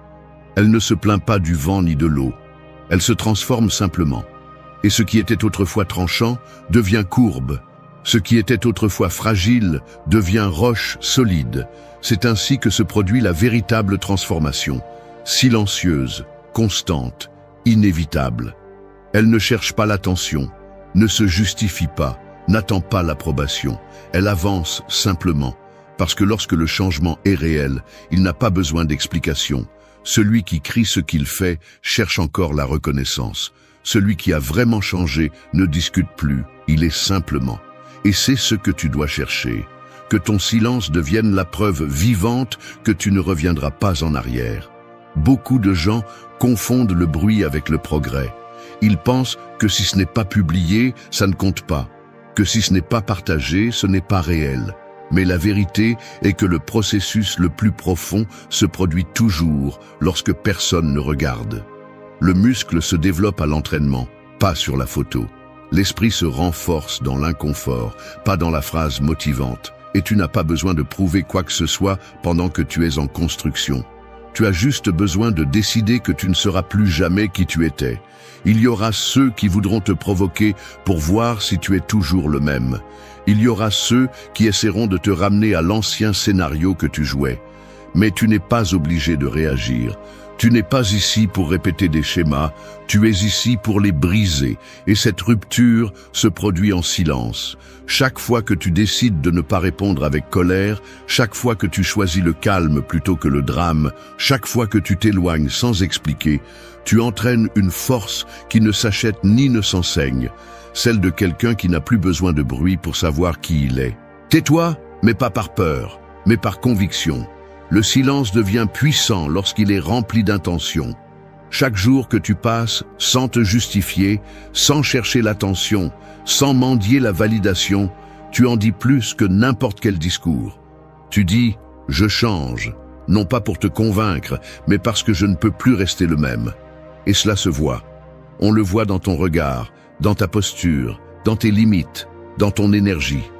[SPEAKER 1] Elle ne se plaint pas du vent ni de l'eau. Elle se transforme simplement. Et ce qui était autrefois tranchant devient courbe. Ce qui était autrefois fragile devient roche solide. C'est ainsi que se produit la véritable transformation. Silencieuse, constante, inévitable. Elle ne cherche pas l'attention, ne se justifie pas, n'attend pas l'approbation. Elle avance simplement, parce que lorsque le changement est réel, il n'a pas besoin d'explication. Celui qui crie ce qu'il fait cherche encore la reconnaissance. Celui qui a vraiment changé ne discute plus, il est simplement. Et c'est ce que tu dois chercher. Que ton silence devienne la preuve vivante que tu ne reviendras pas en arrière. Beaucoup de gens confondent le bruit avec le progrès. Ils pensent que si ce n'est pas publié, ça ne compte pas. Que si ce n'est pas partagé, ce n'est pas réel. Mais la vérité est que le processus le plus profond se produit toujours lorsque personne ne regarde. Le muscle se développe à l'entraînement, pas sur la photo. L'esprit se renforce dans l'inconfort, pas dans la phrase motivante. Et tu n'as pas besoin de prouver quoi que ce soit pendant que tu es en construction. Tu as juste besoin de décider que tu ne seras plus jamais qui tu étais. Il y aura ceux qui voudront te provoquer pour voir si tu es toujours le même. Il y aura ceux qui essaieront de te ramener à l'ancien scénario que tu jouais. Mais tu n'es pas obligé de réagir. Tu n'es pas ici pour répéter des schémas, tu es ici pour les briser. Et cette rupture se produit en silence. Chaque fois que tu décides de ne pas répondre avec colère, chaque fois que tu choisis le calme plutôt que le drame, chaque fois que tu t'éloignes sans expliquer, tu entraînes une force qui ne s'achète ni ne s'enseigne, celle de quelqu'un qui n'a plus besoin de bruit pour savoir qui il est. Tais-toi, mais pas par peur, mais par conviction. Le silence devient puissant lorsqu'il est rempli d'intention. Chaque jour que tu passes sans te justifier, sans chercher l'attention, sans mendier la validation, tu en dis plus que n'importe quel discours. Tu dis « je change », non pas pour te convaincre, mais parce que je ne peux plus rester le même. Et cela se voit. On le voit dans ton regard, dans ta posture, dans tes limites, dans ton énergie.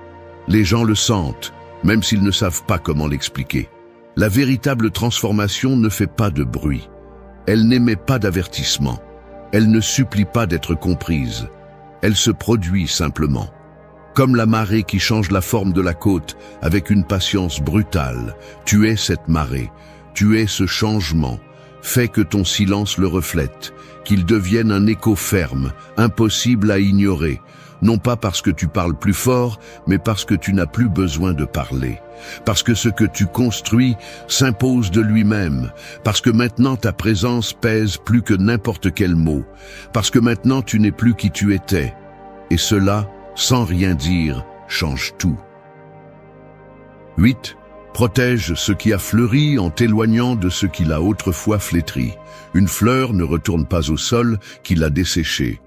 [SPEAKER 1] Les gens le sentent, même s'ils ne savent pas comment l'expliquer. La véritable transformation ne fait pas de bruit. Elle n'émet pas d'avertissement. Elle ne supplie pas d'être comprise. Elle se produit simplement. Comme la marée qui change la forme de la côte avec une patience brutale, tu es cette marée, tu es ce changement. Fais que ton silence le reflète, qu'il devienne un écho ferme, impossible à ignorer, non pas parce que tu parles plus fort, mais parce que tu n'as plus besoin de parler. Parce que ce que tu construis s'impose de lui-même, parce que maintenant ta présence pèse plus que n'importe quel mot, parce que maintenant tu n'es plus qui tu étais. Et cela, sans rien dire, change tout. 8. Protège ce qui a fleuri en t'éloignant de ce qui l'a autrefois flétri. Une fleur ne retourne pas au sol qui l'a desséchée.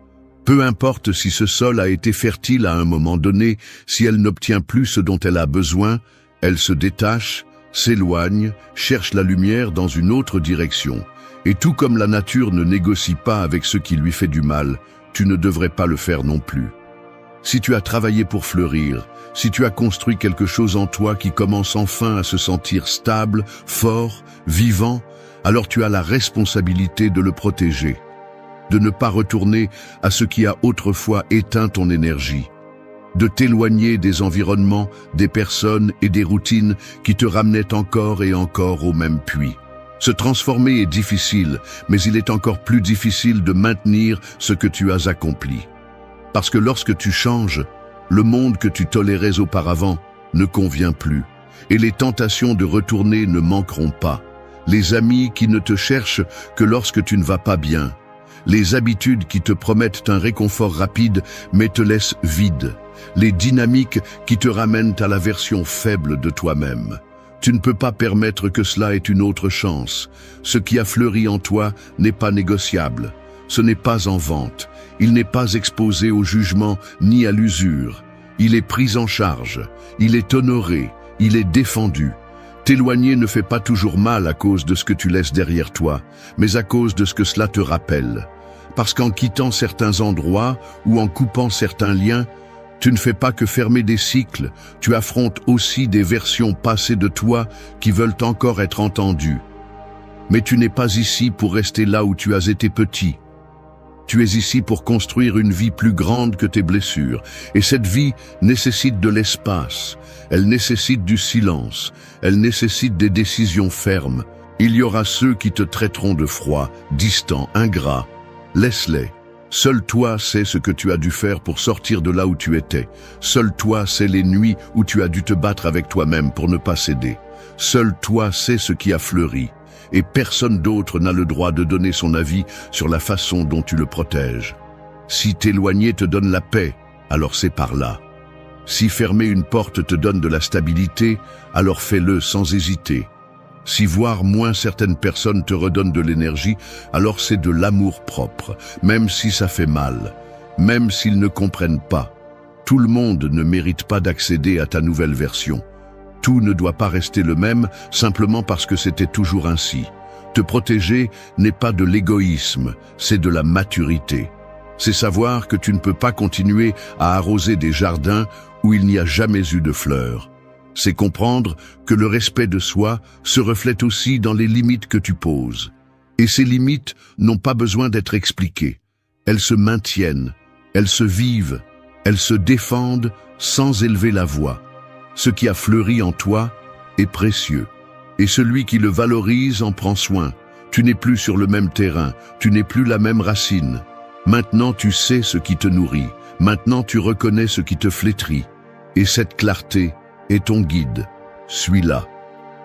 [SPEAKER 1] Peu importe si ce sol a été fertile à un moment donné, si elle n'obtient plus ce dont elle a besoin, elle se détache, s'éloigne, cherche la lumière dans une autre direction. Et tout comme la nature ne négocie pas avec ce qui lui fait du mal, tu ne devrais pas le faire non plus. Si tu as travaillé pour fleurir, si tu as construit quelque chose en toi qui commence enfin à se sentir stable, fort, vivant, alors tu as la responsabilité de le protéger, de ne pas retourner à ce qui a autrefois éteint ton énergie, de t'éloigner des environnements, des personnes et des routines qui te ramenaient encore et encore au même puits. Se transformer est difficile, mais il est encore plus difficile de maintenir ce que tu as accompli. Parce que lorsque tu changes, le monde que tu tolérais auparavant ne convient plus, et les tentations de retourner ne manqueront pas. Les amis qui ne te cherchent que lorsque tu ne vas pas bien, les habitudes qui te promettent un réconfort rapide mais te laissent vide, les dynamiques qui te ramènent à la version faible de toi-même. Tu ne peux pas permettre que cela ait une autre chance. Ce qui a fleuri en toi n'est pas négociable. Ce n'est pas en vente. Il n'est pas exposé au jugement ni à l'usure. Il est pris en charge. Il est honoré. Il est défendu. T'éloigner ne fait pas toujours mal à cause de ce que tu laisses derrière toi, mais à cause de ce que cela te rappelle. Parce qu'en quittant certains endroits ou en coupant certains liens, tu ne fais pas que fermer des cycles, tu affrontes aussi des versions passées de toi qui veulent encore être entendues. Mais tu n'es pas ici pour rester là où tu as été petit. Tu es ici pour construire une vie plus grande que tes blessures. Et cette vie nécessite de l'espace, elle nécessite du silence, elle nécessite des décisions fermes. Il y aura ceux qui te traiteront de froid, distant, ingrat. Laisse-les. Seul toi sais ce que tu as dû faire pour sortir de là où tu étais. Seul toi sais les nuits où tu as dû te battre avec toi-même pour ne pas céder. Seul toi sais ce qui a fleuri. Et personne d'autre n'a le droit de donner son avis sur la façon dont tu le protèges. Si t'éloigner te donne la paix, alors c'est par là. Si fermer une porte te donne de la stabilité, alors fais-le sans hésiter. Si voir moins certaines personnes te redonne de l'énergie, alors c'est de l'amour propre, même si ça fait mal, même s'ils ne comprennent pas. Tout le monde ne mérite pas d'accéder à ta nouvelle version. Tout ne doit pas rester le même simplement parce que c'était toujours ainsi. Te protéger n'est pas de l'égoïsme, c'est de la maturité. C'est savoir que tu ne peux pas continuer à arroser des jardins où il n'y a jamais eu de fleurs. C'est comprendre que le respect de soi se reflète aussi dans les limites que tu poses. Et ces limites n'ont pas besoin d'être expliquées. Elles se maintiennent, elles se vivent, elles se défendent sans élever la voix. Ce qui a fleuri en toi est précieux, et celui qui le valorise en prend soin. Tu n'es plus sur le même terrain, tu n'es plus la même racine. Maintenant tu sais ce qui te nourrit, maintenant tu reconnais ce qui te flétrit, et cette clarté est ton guide. Suis-la.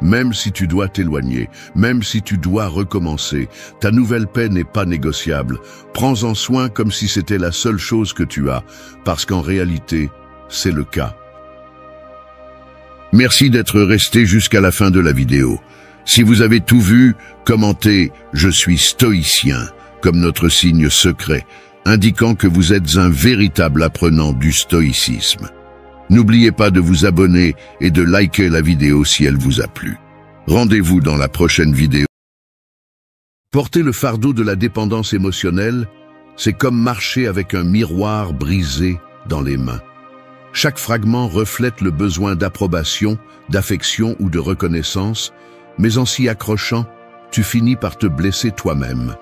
[SPEAKER 1] Même si tu dois t'éloigner, même si tu dois recommencer, ta nouvelle paix n'est pas négociable. Prends-en soin comme si c'était la seule chose que tu as, parce qu'en réalité, c'est le cas. Merci d'être resté jusqu'à la fin de la vidéo. Si vous avez tout vu, commentez « Je suis stoïcien » comme notre signe secret, indiquant que vous êtes un véritable apprenant du stoïcisme. N'oubliez pas de vous abonner et de liker la vidéo si elle vous a plu. Rendez-vous dans la prochaine vidéo. Porter le fardeau de la dépendance émotionnelle, c'est comme marcher avec un miroir brisé dans les mains. Chaque fragment reflète le besoin d'approbation, d'affection ou de reconnaissance, mais en s'y accrochant, tu finis par te blesser toi-même.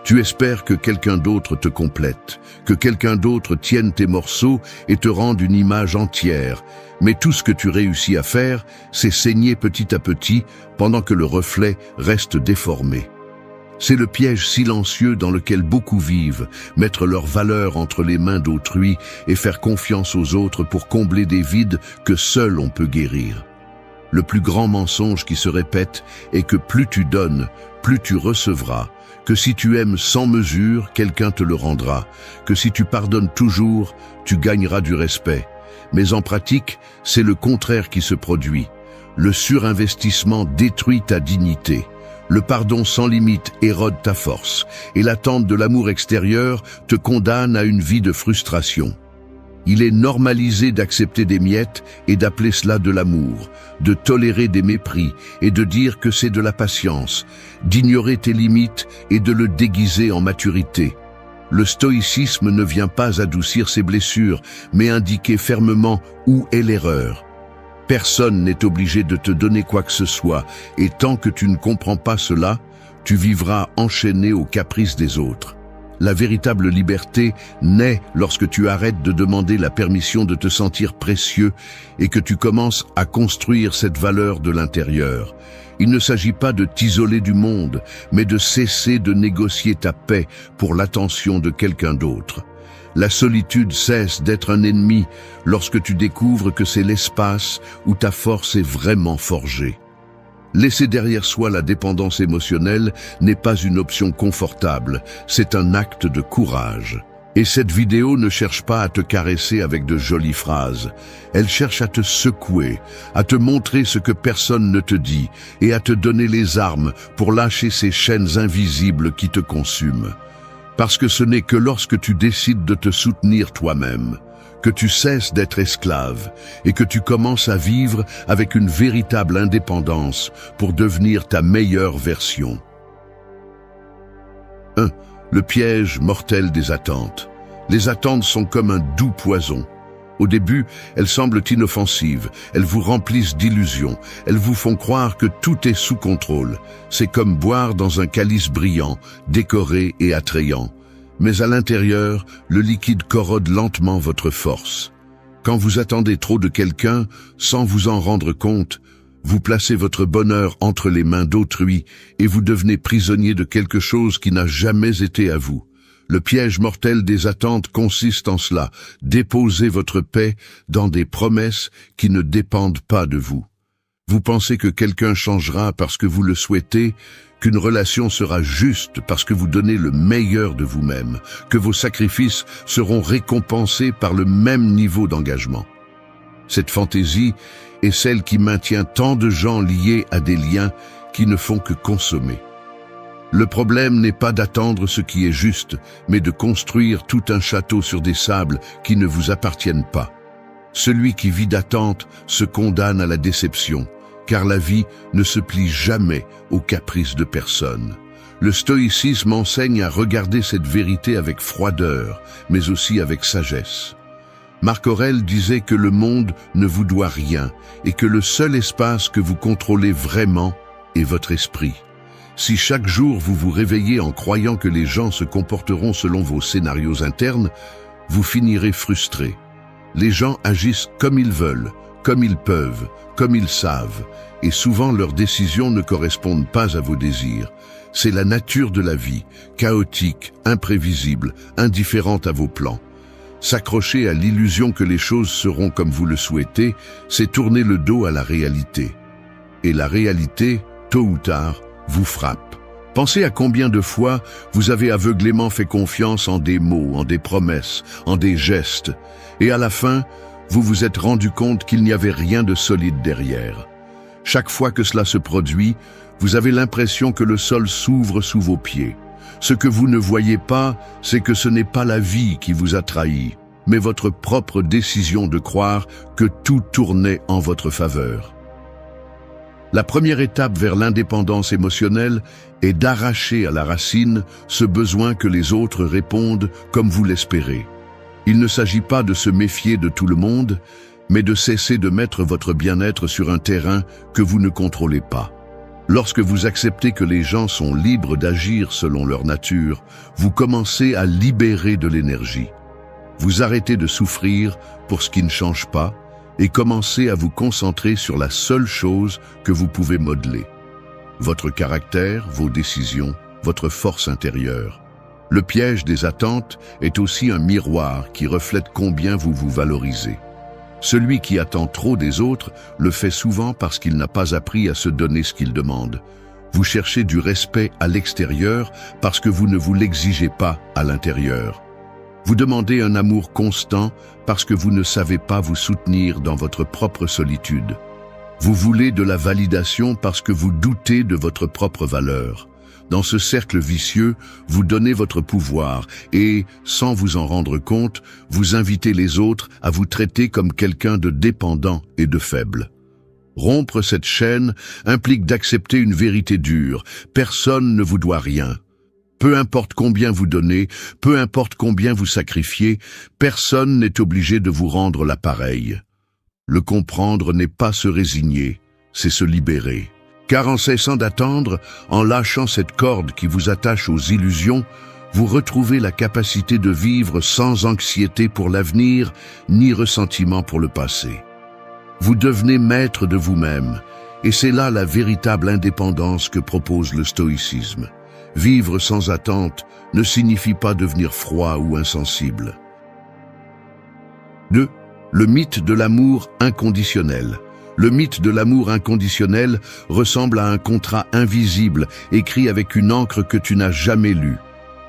[SPEAKER 1] Tu espères que quelqu'un d'autre te complète, que quelqu'un d'autre tienne tes morceaux et te rende une image entière, mais tout ce que tu réussis à faire, c'est saigner petit à petit pendant que le reflet reste déformé. C'est le piège silencieux dans lequel beaucoup vivent, mettre leur valeur entre les mains d'autrui et faire confiance aux autres pour combler des vides que seul on peut guérir. Le plus grand mensonge qui se répète est que plus tu donnes, plus tu recevras, que si tu aimes sans mesure, quelqu'un te le rendra, que si tu pardonnes toujours, tu gagneras du respect. Mais en pratique, c'est le contraire qui se produit. Le surinvestissement détruit ta dignité. Le pardon sans limite érode ta force, et l'attente de l'amour extérieur te condamne à une vie de frustration. Il est normalisé d'accepter des miettes et d'appeler cela de l'amour, de tolérer des mépris et de dire que c'est de la patience, d'ignorer tes limites et de le déguiser en maturité. Le stoïcisme ne vient pas adoucir ces blessures, mais indiquer fermement où est l'erreur. Personne n'est obligé de te donner quoi que ce soit, et tant que tu ne comprends pas cela, tu vivras enchaîné aux caprices des autres. La véritable liberté naît lorsque tu arrêtes de demander la permission de te sentir précieux et que tu commences à construire cette valeur de l'intérieur. Il ne s'agit pas de t'isoler du monde, mais de cesser de négocier ta paix pour l'attention de quelqu'un d'autre. La solitude cesse d'être un ennemi lorsque tu découvres que c'est l'espace où ta force est vraiment forgée. Laisser derrière soi la dépendance émotionnelle n'est pas une option confortable, c'est un acte de courage. Et cette vidéo ne cherche pas à te caresser avec de jolies phrases. Elle cherche à te secouer, à te montrer ce que personne ne te dit et à te donner les armes pour lâcher ces chaînes invisibles qui te consument. Parce que ce n'est que lorsque tu décides de te soutenir toi-même, que tu cesses d'être esclave et que tu commences à vivre avec une véritable indépendance pour devenir ta meilleure version. 1. Le piège mortel des attentes. Les attentes sont comme un doux poison. Au début, elles semblent inoffensives, elles vous remplissent d'illusions, elles vous font croire que tout est sous contrôle. C'est comme boire dans un calice brillant, décoré et attrayant. Mais à l'intérieur, le liquide corrode lentement votre force. Quand vous attendez trop de quelqu'un, sans vous en rendre compte, vous placez votre bonheur entre les mains d'autrui et vous devenez prisonnier de quelque chose qui n'a jamais été à vous. Le piège mortel des attentes consiste en cela, déposer votre paix dans des promesses qui ne dépendent pas de vous. Vous pensez que quelqu'un changera parce que vous le souhaitez, qu'une relation sera juste parce que vous donnez le meilleur de vous-même, que vos sacrifices seront récompensés par le même niveau d'engagement. Cette fantaisie est celle qui maintient tant de gens liés à des liens qui ne font que consommer. Le problème n'est pas d'attendre ce qui est juste, mais de construire tout un château sur des sables qui ne vous appartiennent pas. Celui qui vit d'attente se condamne à la déception, car la vie ne se plie jamais aux caprices de personne. Le stoïcisme enseigne à regarder cette vérité avec froideur, mais aussi avec sagesse. Marc Aurèle disait que le monde ne vous doit rien et que le seul espace que vous contrôlez vraiment est votre esprit. Si chaque jour vous vous réveillez en croyant que les gens se comporteront selon vos scénarios internes, vous finirez frustré. Les gens agissent comme ils veulent, comme ils peuvent, comme ils savent, et souvent leurs décisions ne correspondent pas à vos désirs. C'est la nature de la vie, chaotique, imprévisible, indifférente à vos plans. S'accrocher à l'illusion que les choses seront comme vous le souhaitez, c'est tourner le dos à la réalité. Et la réalité, tôt ou tard, vous frappe. Pensez à combien de fois vous avez aveuglément fait confiance en des mots, en des promesses, en des gestes, et à la fin, vous vous êtes rendu compte qu'il n'y avait rien de solide derrière. Chaque fois que cela se produit, Vous avez l'impression que le sol s'ouvre sous vos pieds. Ce que vous ne voyez pas, c'est que ce n'est pas la vie qui vous a trahi, mais votre propre décision de croire que tout tournait en votre faveur. La première étape vers l'indépendance émotionnelle est d'arracher à la racine ce besoin que les autres répondent comme vous l'espérez. Il ne s'agit pas de se méfier de tout le monde, mais de cesser de mettre votre bien-être sur un terrain que vous ne contrôlez pas. Lorsque vous acceptez que les gens sont libres d'agir selon leur nature, vous commencez à libérer de l'énergie. Vous arrêtez de souffrir pour ce qui ne change pas et commencez à vous concentrer sur la seule chose que vous pouvez modeler. Votre caractère, vos décisions, votre force intérieure. Le piège des attentes est aussi un miroir qui reflète combien vous vous valorisez. Celui qui attend trop des autres le fait souvent parce qu'il n'a pas appris à se donner ce qu'il demande. Vous cherchez du respect à l'extérieur parce que vous ne vous l'exigez pas à l'intérieur. Vous demandez un amour constant parce que vous ne savez pas vous soutenir dans votre propre solitude. Vous voulez de la validation parce que vous doutez de votre propre valeur. Dans ce cercle vicieux, vous donnez votre pouvoir et, sans vous en rendre compte, vous invitez les autres à vous traiter comme quelqu'un de dépendant et de faible. Rompre cette chaîne implique d'accepter une vérité dure. Personne ne vous doit rien. Peu importe combien vous donnez, peu importe combien vous sacrifiez, personne n'est obligé de vous rendre l'appareil. Le comprendre n'est pas se résigner, c'est se libérer. Car en cessant d'attendre, en lâchant cette corde qui vous attache aux illusions, vous retrouvez la capacité de vivre sans anxiété pour l'avenir, ni ressentiment pour le passé. Vous devenez maître de vous-même, et c'est là la véritable indépendance que propose le stoïcisme. Vivre sans attente ne signifie pas devenir froid ou insensible. 2. Le mythe de l'amour inconditionnel. Le mythe de l'amour inconditionnel ressemble à un contrat invisible, écrit avec une encre que tu n'as jamais lue.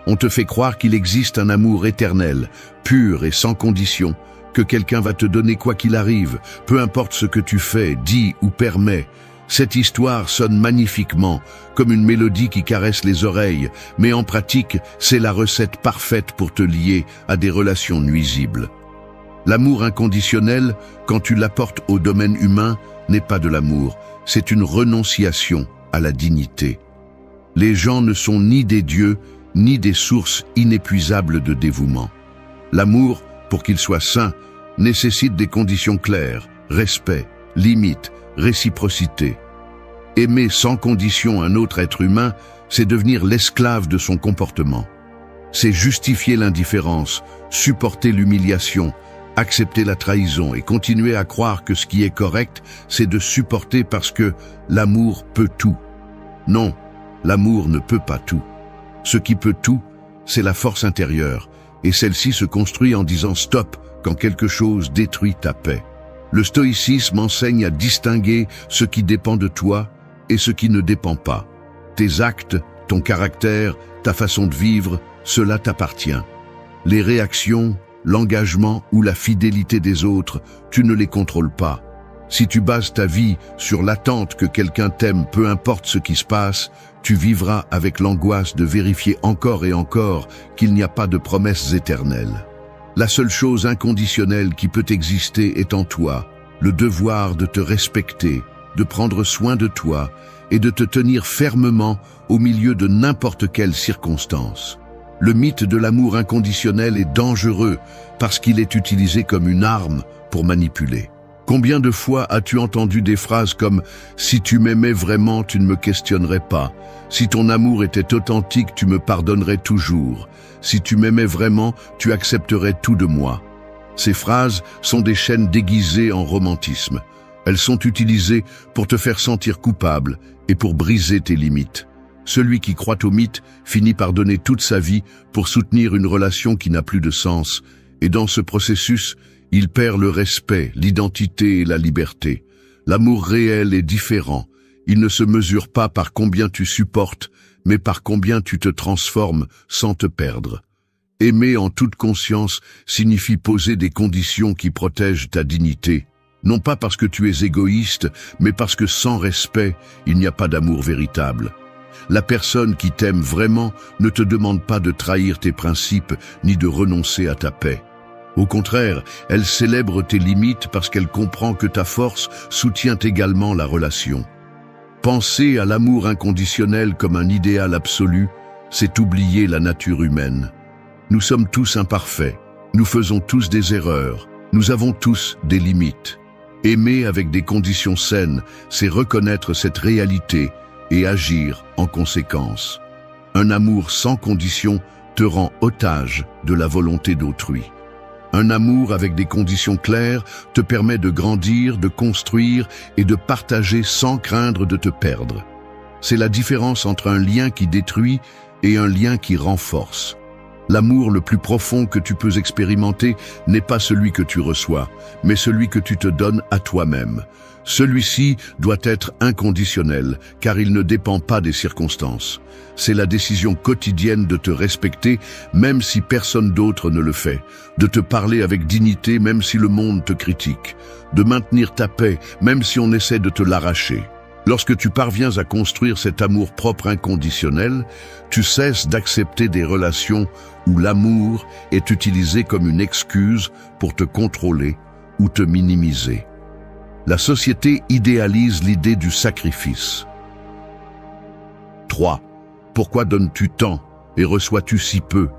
[SPEAKER 1] On te fait croire qu'il existe un amour éternel, pur et sans condition, que quelqu'un va te donner quoi qu'il arrive, peu importe ce que tu fais, dis ou permets. Cette histoire sonne magnifiquement, comme une mélodie qui caresse les oreilles, mais en pratique, c'est la recette parfaite pour te lier à des relations nuisibles. L'amour inconditionnel, quand tu l'apportes au domaine humain, n'est pas de l'amour, c'est une renonciation à la dignité. Les gens ne sont ni des dieux, ni des sources inépuisables de dévouement. L'amour, pour qu'il soit sain, nécessite des conditions claires, respect, limite, réciprocité. Aimer sans condition un autre être humain, c'est devenir l'esclave de son comportement. C'est justifier l'indifférence, supporter l'humiliation, accepter la trahison et continuer à croire que ce qui est correct, c'est de supporter parce que l'amour peut tout. Non, l'amour ne peut pas tout. Ce qui peut tout, c'est la force intérieure, et celle-ci se construit en disant stop quand quelque chose détruit ta paix. Le stoïcisme enseigne à distinguer ce qui dépend de toi et ce qui ne dépend pas. Tes actes, ton caractère, ta façon de vivre, cela t'appartient. Les réactions, l'engagement ou la fidélité des autres, tu ne les contrôles pas. Si tu bases ta vie sur l'attente que quelqu'un t'aime, peu importe ce qui se passe, tu vivras avec l'angoisse de vérifier encore et encore qu'il n'y a pas de promesses éternelles. La seule chose inconditionnelle qui peut exister est en toi, le devoir de te respecter, de prendre soin de toi et de te tenir fermement au milieu de n'importe quelle circonstance. Le mythe de l'amour inconditionnel est dangereux parce qu'il est utilisé comme une arme pour manipuler. Combien de fois as-tu entendu des phrases comme « Si tu m'aimais vraiment, tu ne me questionnerais pas. Si ton amour était authentique, tu me pardonnerais toujours. Si tu m'aimais vraiment, tu accepterais tout de moi. » Ces phrases sont des chaînes déguisées en romantisme. Elles sont utilisées pour te faire sentir coupable et pour briser tes limites. Celui qui croit au mythe finit par donner toute sa vie pour soutenir une relation qui n'a plus de sens. Et dans ce processus, il perd le respect, l'identité et la liberté. L'amour réel est différent. Il ne se mesure pas par combien tu supportes, mais par combien tu te transformes sans te perdre. Aimer en toute conscience signifie poser des conditions qui protègent ta dignité. Non pas parce que tu es égoïste, mais parce que sans respect, il n'y a pas d'amour véritable. La personne qui t'aime vraiment ne te demande pas de trahir tes principes ni de renoncer à ta paix. Au contraire, elle célèbre tes limites parce qu'elle comprend que ta force soutient également la relation. Penser à l'amour inconditionnel comme un idéal absolu, c'est oublier la nature humaine. Nous sommes tous imparfaits, nous faisons tous des erreurs, nous avons tous des limites. Aimer avec des conditions saines, c'est reconnaître cette réalité et agir en conséquence. Un amour sans condition te rend otage de la volonté d'autrui. Un amour avec des conditions claires te permet de grandir, de construire et de partager sans craindre de te perdre. C'est la différence entre un lien qui détruit et un lien qui renforce. L'amour le plus profond que tu peux expérimenter n'est pas celui que tu reçois, mais celui que tu te donnes à toi-même. Celui-ci doit être inconditionnel, car il ne dépend pas des circonstances. C'est la décision quotidienne de te respecter, même si personne d'autre ne le fait, de te parler avec dignité, même si le monde te critique, de maintenir ta paix, même si on essaie de te l'arracher. Lorsque tu parviens à construire cet amour propre inconditionnel, tu cesses d'accepter des relations où l'amour est utilisé comme une excuse pour te contrôler ou te minimiser. La société idéalise l'idée du sacrifice. 3. Pourquoi donnes-tu tant et reçois-tu si peu?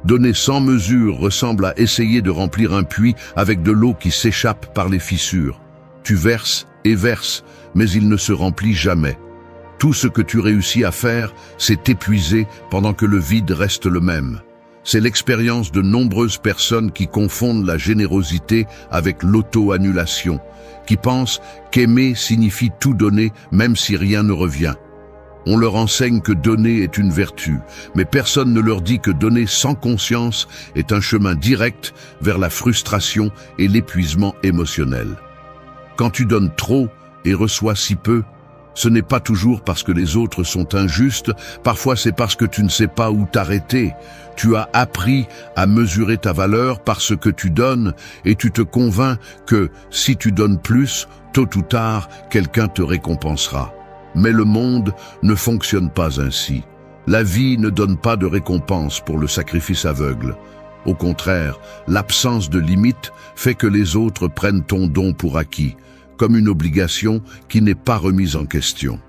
[SPEAKER 1] Donner sans mesure ressemble à essayer de remplir un puits avec de l'eau qui s'échappe par les fissures. Tu verses et verses, mais il ne se remplit jamais. Tout ce que tu réussis à faire, c'est t'épuiser pendant que le vide reste le même. C'est l'expérience de nombreuses personnes qui confondent la générosité avec l'auto-annulation, qui pensent qu'aimer signifie tout donner même si rien ne revient. On leur enseigne que donner est une vertu, mais personne ne leur dit que donner sans conscience est un chemin direct vers la frustration et l'épuisement émotionnel. Quand tu donnes trop et reçois si peu, ce n'est pas toujours parce que les autres sont injustes, parfois c'est parce que tu ne sais pas où t'arrêter. Tu as appris à mesurer ta valeur par ce que tu donnes et tu te convaincs que si tu donnes plus, tôt ou tard, quelqu'un te récompensera. Mais le monde ne fonctionne pas ainsi. La vie ne donne pas de récompense pour le sacrifice aveugle. Au contraire, l'absence de limite fait que les autres prennent ton don pour acquis, comme une obligation qui n'est pas remise en question.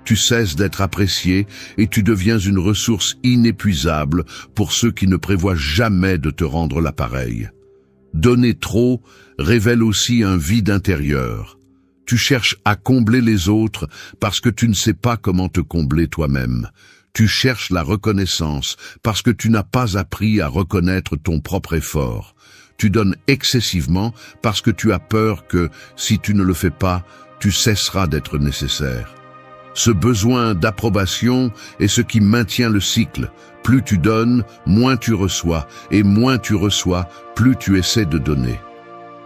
[SPEAKER 1] Tu cesses d'être apprécié et tu deviens une ressource inépuisable pour ceux qui ne prévoient jamais de te rendre l'appareil. Donner trop révèle aussi un vide intérieur. Tu cherches à combler les autres parce que tu ne sais pas comment te combler toi-même. Tu cherches la reconnaissance parce que tu n'as pas appris à reconnaître ton propre effort. Tu donnes excessivement parce que tu as peur que, si tu ne le fais pas, tu cesseras d'être nécessaire. Ce besoin d'approbation est ce qui maintient le cycle. Plus tu donnes, moins tu reçois, et moins tu reçois, plus tu essaies de donner.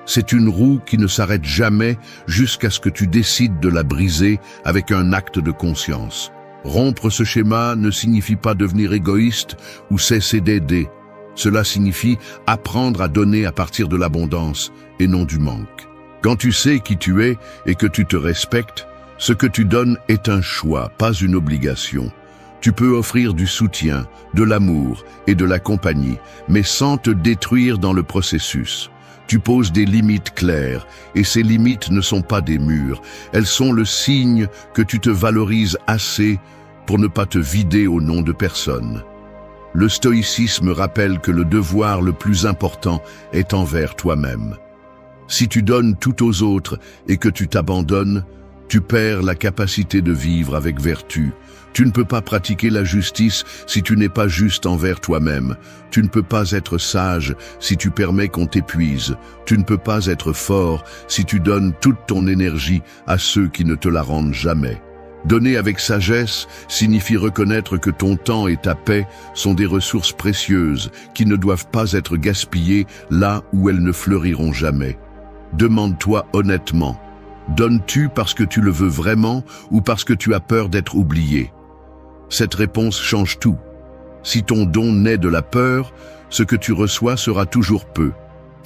[SPEAKER 1] C'est une roue qui ne s'arrête jamais jusqu'à ce que tu décides de la briser avec un acte de conscience. Rompre ce schéma ne signifie pas devenir égoïste ou cesser d'aider. Cela signifie apprendre à donner à partir de l'abondance et non du manque. Quand tu sais qui tu es et que tu te respectes, ce que tu donnes est un choix, pas une obligation. Tu peux offrir du soutien, de l'amour et de la compagnie, mais sans te détruire dans le processus. Tu poses des limites claires, et ces limites ne sont pas des murs. Elles sont le signe que tu te valorises assez pour ne pas te vider au nom de personne. Le stoïcisme rappelle que le devoir le plus important est envers toi-même. Si tu donnes tout aux autres et que tu t'abandonnes, tu perds la capacité de vivre avec vertu. Tu ne peux pas pratiquer la justice si tu n'es pas juste envers toi-même. Tu ne peux pas être sage si tu permets qu'on t'épuise. Tu ne peux pas être fort si tu donnes toute ton énergie à ceux qui ne te la rendent jamais. Donner avec sagesse signifie reconnaître que ton temps et ta paix sont des ressources précieuses qui ne doivent pas être gaspillées là où elles ne fleuriront jamais. Demande-toi honnêtement, donnes-tu parce que tu le veux vraiment ou parce que tu as peur d'être oublié? Cette réponse change tout. Si ton don naît de la peur, ce que tu reçois sera toujours peu.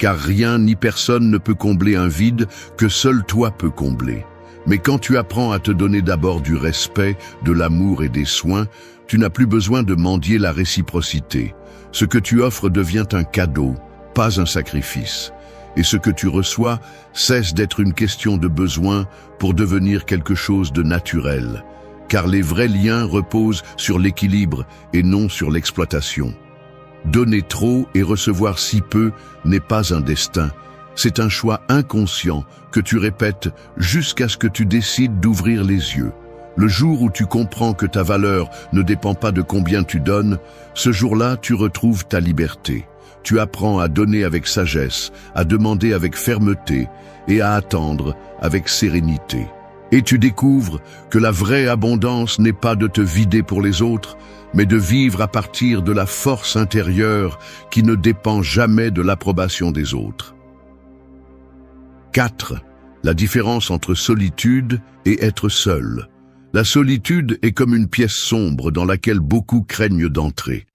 [SPEAKER 1] car rien ni personne ne peut combler un vide que seul toi peux combler. Mais quand tu apprends à te donner d'abord du respect, de l'amour et des soins, tu n'as plus besoin de mendier la réciprocité. Ce que tu offres devient un cadeau, pas un sacrifice. Et ce que tu reçois cesse d'être une question de besoin pour devenir quelque chose de naturel. Car les vrais liens reposent sur l'équilibre et non sur l'exploitation. Donner trop et recevoir si peu n'est pas un destin. C'est un choix inconscient que tu répètes jusqu'à ce que tu décides d'ouvrir les yeux. Le jour où tu comprends que ta valeur ne dépend pas de combien tu donnes, ce jour-là tu retrouves ta liberté. Tu apprends à donner avec sagesse, à demander avec fermeté et à attendre avec sérénité. Et tu découvres que la vraie abondance n'est pas de te vider pour les autres, mais de vivre à partir de la force intérieure qui ne dépend jamais de l'approbation des autres. 4. La différence entre solitude et être seul. La solitude est comme une pièce sombre dans laquelle beaucoup craignent d'entrer.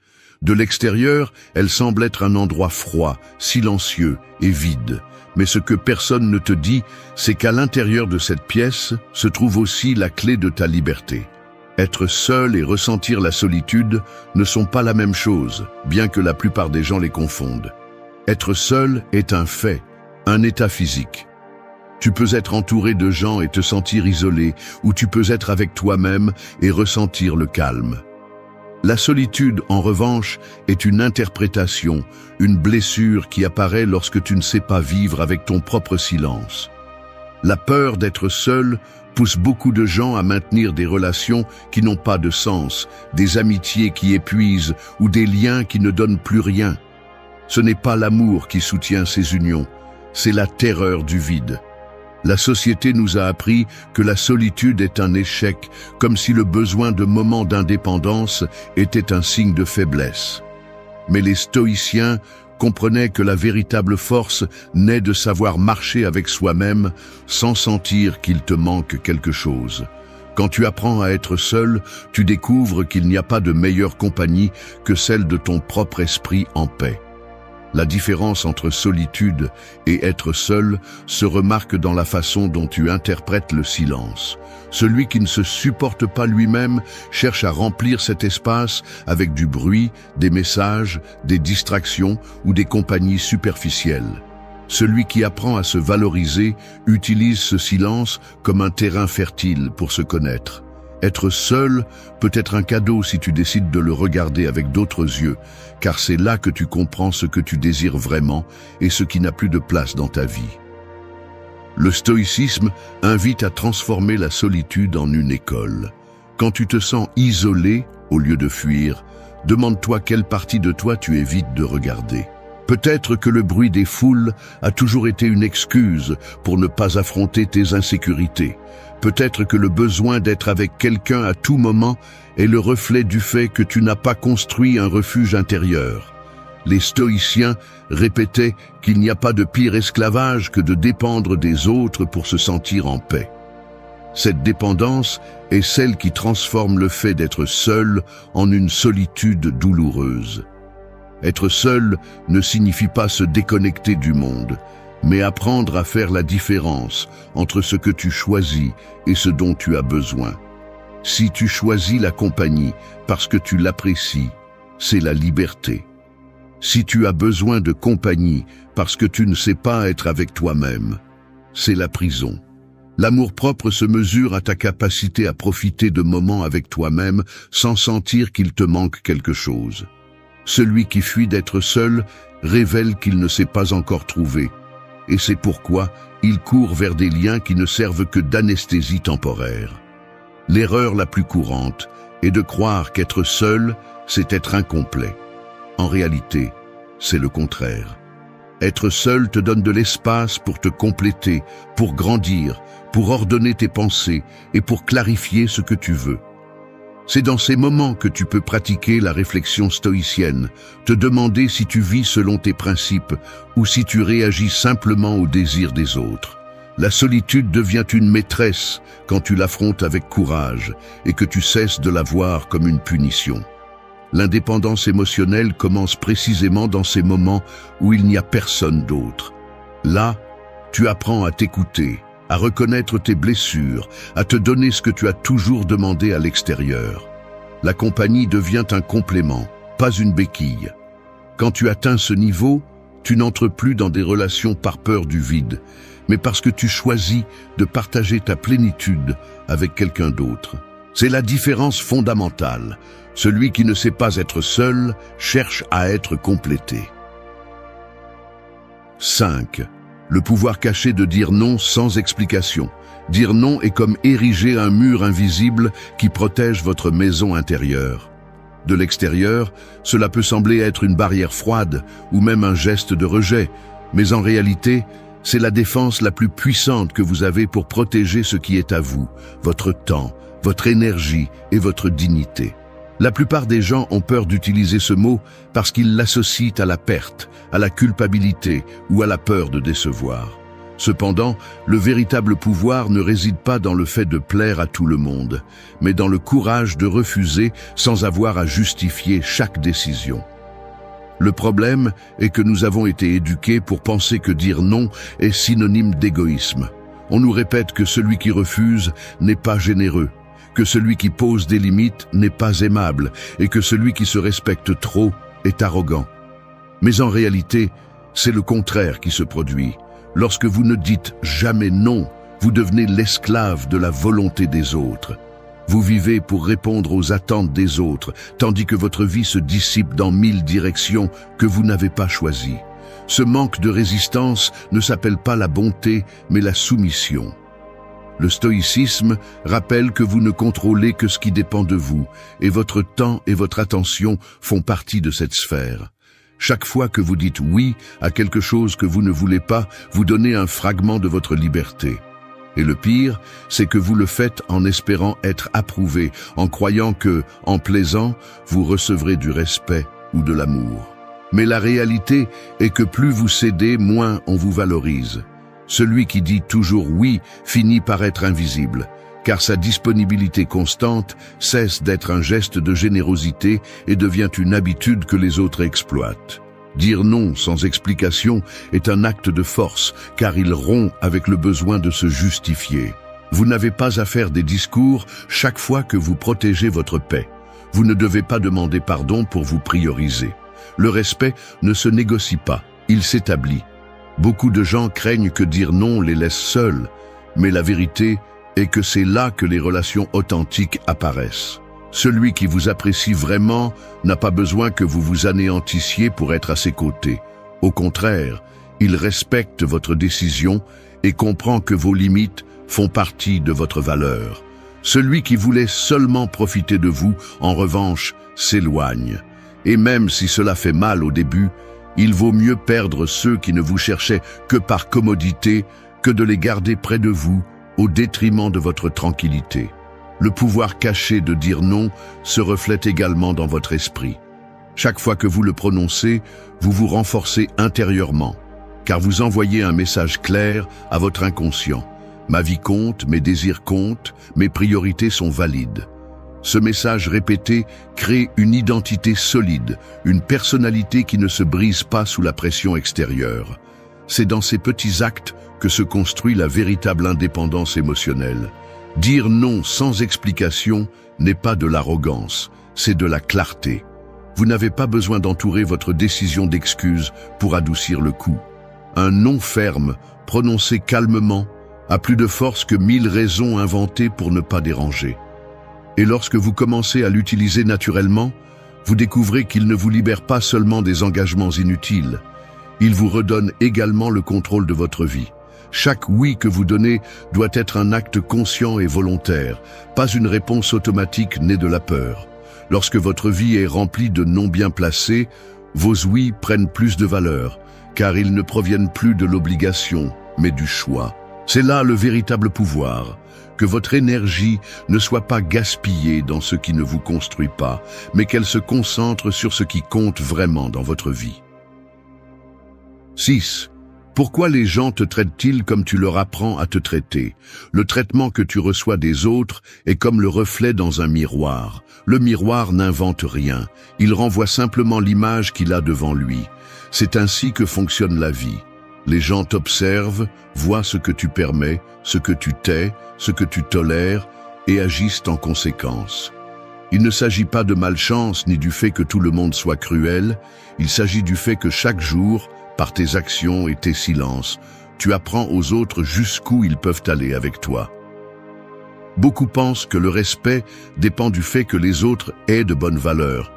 [SPEAKER 1] De l'extérieur, elle semble être un endroit froid, silencieux et vide. Mais ce que personne ne te dit, c'est qu'à l'intérieur de cette pièce se trouve aussi la clé de ta liberté. Être seul et ressentir la solitude ne sont pas la même chose, bien que la plupart des gens les confondent. Être seul est un fait, un état physique. Tu peux être entouré de gens et te sentir isolé, ou tu peux être avec toi-même et ressentir le calme. La solitude, en revanche, est une interprétation, une blessure qui apparaît lorsque tu ne sais pas vivre avec ton propre silence. La peur d'être seul pousse beaucoup de gens à maintenir des relations qui n'ont pas de sens, des amitiés qui épuisent ou des liens qui ne donnent plus rien. Ce n'est pas l'amour qui soutient ces unions, c'est la terreur du vide. La société nous a appris que la solitude est un échec, comme si le besoin de moments d'indépendance était un signe de faiblesse. Mais les stoïciens comprenaient que la véritable force naît de savoir marcher avec soi-même sans sentir qu'il te manque quelque chose. Quand tu apprends à être seul, tu découvres qu'il n'y a pas de meilleure compagnie que celle de ton propre esprit en paix. La différence entre solitude et être seul se remarque dans la façon dont tu interprètes le silence. Celui qui ne se supporte pas lui-même cherche à remplir cet espace avec du bruit, des messages, des distractions ou des compagnies superficielles. Celui qui apprend à se valoriser utilise ce silence comme un terrain fertile pour se connaître. Être seul peut être un cadeau si tu décides de le regarder avec d'autres yeux, car c'est là que tu comprends ce que tu désires vraiment et ce qui n'a plus de place dans ta vie. Le stoïcisme invite à transformer la solitude en une école. Quand tu te sens isolé, au lieu de fuir, demande-toi quelle partie de toi tu évites de regarder. Peut-être que le bruit des foules a toujours été une excuse pour ne pas affronter tes insécurités. Peut-être que le besoin d'être avec quelqu'un à tout moment est le reflet du fait que tu n'as pas construit un refuge intérieur. Les stoïciens répétaient qu'il n'y a pas de pire esclavage que de dépendre des autres pour se sentir en paix. Cette dépendance est celle qui transforme le fait d'être seul en une solitude douloureuse. Être seul ne signifie pas se déconnecter du monde, mais apprendre à faire la différence entre ce que tu choisis et ce dont tu as besoin. Si tu choisis la compagnie parce que tu l'apprécies, c'est la liberté. Si tu as besoin de compagnie parce que tu ne sais pas être avec toi-même, c'est la prison. L'amour-propre se mesure à ta capacité à profiter de moments avec toi-même sans sentir qu'il te manque quelque chose. Celui qui fuit d'être seul révèle qu'il ne s'est pas encore trouvé, et c'est pourquoi il court vers des liens qui ne servent que d'anesthésie temporaire. L'erreur la plus courante est de croire qu'être seul, c'est être incomplet. En réalité, c'est le contraire. Être seul te donne de l'espace pour te compléter, pour grandir, pour ordonner tes pensées et pour clarifier ce que tu veux. C'est dans ces moments que tu peux pratiquer la réflexion stoïcienne, te demander si tu vis selon tes principes ou si tu réagis simplement aux désirs des autres. La solitude devient une maîtresse quand tu l'affrontes avec courage et que tu cesses de la voir comme une punition. L'indépendance émotionnelle commence précisément dans ces moments où il n'y a personne d'autre. Là, tu apprends à t'écouter, à reconnaître tes blessures, à te donner ce que tu as toujours demandé à l'extérieur. La compagnie devient un complément, pas une béquille. Quand tu atteins ce niveau, tu n'entres plus dans des relations par peur du vide, mais parce que tu choisis de partager ta plénitude avec quelqu'un d'autre. C'est la différence fondamentale. Celui qui ne sait pas être seul cherche à être complété. 5. Le pouvoir caché de dire non sans explication. Dire non est comme ériger un mur invisible qui protège votre maison intérieure. De l'extérieur, cela peut sembler être une barrière froide ou même un geste de rejet, mais en réalité, c'est la défense la plus puissante que vous avez pour protéger ce qui est à vous, votre temps, votre énergie et votre dignité. La plupart des gens ont peur d'utiliser ce mot parce qu'ils l'associent à la perte, à la culpabilité ou à la peur de décevoir. Cependant, le véritable pouvoir ne réside pas dans le fait de plaire à tout le monde, mais dans le courage de refuser sans avoir à justifier chaque décision. Le problème est que nous avons été éduqués pour penser que dire non est synonyme d'égoïsme. On nous répète que celui qui refuse n'est pas généreux, que celui qui pose des limites n'est pas aimable et que celui qui se respecte trop est arrogant. Mais en réalité, c'est le contraire qui se produit. Lorsque vous ne dites jamais non, vous devenez l'esclave de la volonté des autres. Vous vivez pour répondre aux attentes des autres, tandis que votre vie se dissipe dans 1000 directions que vous n'avez pas choisies. Ce manque de résistance ne s'appelle pas la bonté, mais la soumission. Le stoïcisme rappelle que vous ne contrôlez que ce qui dépend de vous, et votre temps et votre attention font partie de cette sphère. Chaque fois que vous dites oui à quelque chose que vous ne voulez pas, vous donnez un fragment de votre liberté. Et le pire, c'est que vous le faites en espérant être approuvé, en croyant que, en plaisant, vous recevrez du respect ou de l'amour. Mais la réalité est que plus vous cédez, moins on vous valorise. Celui qui dit toujours oui finit par être invisible, car sa disponibilité constante cesse d'être un geste de générosité et devient une habitude que les autres exploitent. Dire non sans explication est un acte de force, car il rompt avec le besoin de se justifier. Vous n'avez pas à faire des discours chaque fois que vous protégez votre paix. Vous ne devez pas demander pardon pour vous prioriser. Le respect ne se négocie pas, il s'établit. Beaucoup de gens craignent que dire non les laisse seuls, mais la vérité est que c'est là que les relations authentiques apparaissent. Celui qui vous apprécie vraiment n'a pas besoin que vous vous anéantissiez pour être à ses côtés. Au contraire, il respecte votre décision et comprend que vos limites font partie de votre valeur. Celui qui voulait seulement profiter de vous, en revanche, s'éloigne. Et même si cela fait mal au début, il vaut mieux perdre ceux qui ne vous cherchaient que par commodité que de les garder près de vous au détriment de votre tranquillité. Le pouvoir caché de dire non se reflète également dans votre esprit. Chaque fois que vous le prononcez, vous vous renforcez intérieurement, car vous envoyez un message clair à votre inconscient. Ma vie compte, mes désirs comptent, mes priorités sont valides. Ce message répété crée une identité solide, une personnalité qui ne se brise pas sous la pression extérieure. C'est dans ces petits actes que se construit la véritable indépendance émotionnelle. Dire non sans explication n'est pas de l'arrogance, c'est de la clarté. Vous n'avez pas besoin d'entourer votre décision d'excuses pour adoucir le coup. Un non ferme, prononcé calmement, a plus de force que 1000 raisons inventées pour ne pas déranger. Et lorsque vous commencez à l'utiliser naturellement, vous découvrez qu'il ne vous libère pas seulement des engagements inutiles, il vous redonne également le contrôle de votre vie. Chaque oui que vous donnez doit être un acte conscient et volontaire, pas une réponse automatique née de la peur. Lorsque votre vie est remplie de non bien placés, vos oui prennent plus de valeur, car ils ne proviennent plus de l'obligation, mais du choix. C'est là le véritable pouvoir, que votre énergie ne soit pas gaspillée dans ce qui ne vous construit pas, mais qu'elle se concentre sur ce qui compte vraiment dans votre vie. 6. Pourquoi les gens te traitent-ils comme tu leur apprends à te traiter? Le traitement que tu reçois des autres est comme le reflet dans un miroir. Le miroir n'invente rien, il renvoie simplement l'image qu'il a devant lui. C'est ainsi que fonctionne la vie. Les gens t'observent, voient ce que tu permets, ce que tu tais, ce que tu tolères, et agissent en conséquence. Il ne s'agit pas de malchance ni du fait que tout le monde soit cruel, il s'agit du fait que chaque jour, par tes actions et tes silences, tu apprends aux autres jusqu'où ils peuvent aller avec toi. Beaucoup pensent que le respect dépend du fait que les autres aient de bonnes valeurs,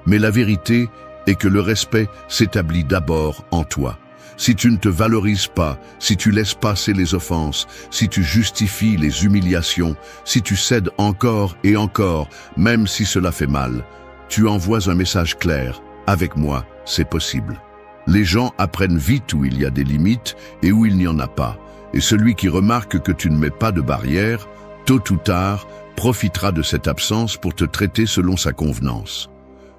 [SPEAKER 1] mais la vérité est que le respect s'établit d'abord en toi. Si tu ne te valorises pas, si tu laisses passer les offenses, si tu justifies les humiliations, si tu cèdes encore et encore, même si cela fait mal, tu envoies un message clair. Avec moi, c'est possible. Les gens apprennent vite où il y a des limites et où il n'y en a pas. Et celui qui remarque que tu ne mets pas de barrière, tôt ou tard, profitera de cette absence pour te traiter selon sa convenance.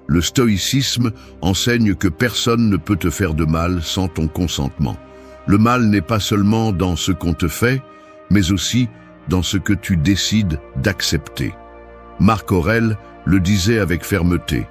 [SPEAKER 1] Le stoïcisme enseigne que personne ne peut te faire de mal sans ton consentement. Le mal n'est pas seulement dans ce qu'on te fait, mais aussi dans ce que tu décides d'accepter. Marc Aurèle le disait avec fermeté.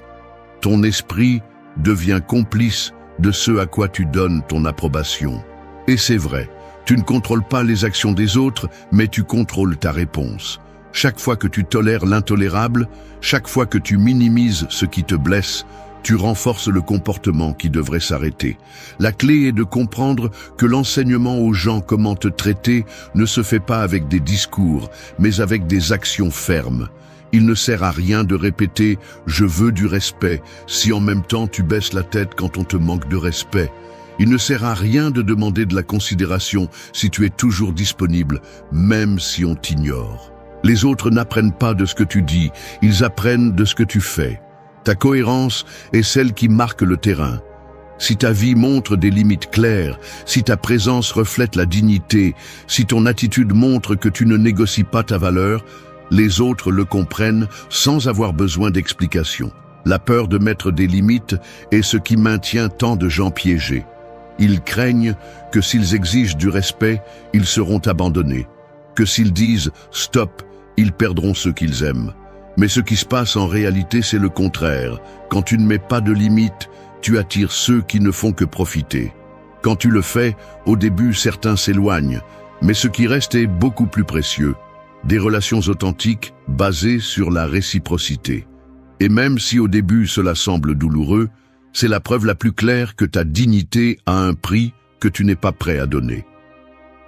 [SPEAKER 1] Ton esprit devient complice de ce à quoi tu donnes ton approbation. Et c'est vrai, tu ne contrôles pas les actions des autres, mais tu contrôles ta réponse. Chaque fois que tu tolères l'intolérable, chaque fois que tu minimises ce qui te blesse, tu renforces le comportement qui devrait s'arrêter. La clé est de comprendre que l'enseignement aux gens comment te traiter ne se fait pas avec des discours, mais avec des actions fermes. Il ne sert à rien de répéter « je veux du respect » si en même temps tu baisses la tête quand on te manque de respect. Il ne sert à rien de demander de la considération si tu es toujours disponible, même si on t'ignore. Les autres n'apprennent pas de ce que tu dis, ils apprennent de ce que tu fais. Ta cohérence est celle qui marque le terrain. Si ta vie montre des limites claires, si ta présence reflète la dignité, si ton attitude montre que tu ne négocies pas ta valeur, les autres le comprennent sans avoir besoin d'explication. La peur de mettre des limites est ce qui maintient tant de gens piégés. Ils craignent que s'ils exigent du respect, ils seront abandonnés. Que s'ils disent « stop », ils perdront ceux qu'ils aiment. Mais ce qui se passe en réalité, c'est le contraire. Quand tu ne mets pas de limites, tu attires ceux qui ne font que profiter. Quand tu le fais, au début, certains s'éloignent, mais ce qui reste est beaucoup plus précieux. Des relations authentiques basées sur la réciprocité. Et même si au début cela semble douloureux, c'est la preuve la plus claire que ta dignité a un prix que tu n'es pas prêt à donner.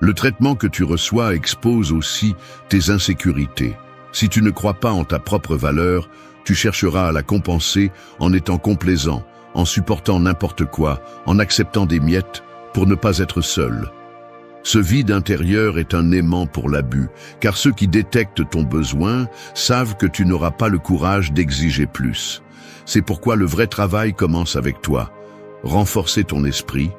[SPEAKER 1] Le traitement que tu reçois expose aussi tes insécurités. Si tu ne crois pas en ta propre valeur, tu chercheras à la compenser en étant complaisant, en supportant n'importe quoi, en acceptant des miettes pour ne pas être seul. Ce vide intérieur est un aimant pour l'abus, car ceux qui détectent ton besoin savent que tu n'auras pas le courage d'exiger plus. C'est pourquoi le vrai travail commence avec toi. Renforcer ton esprit,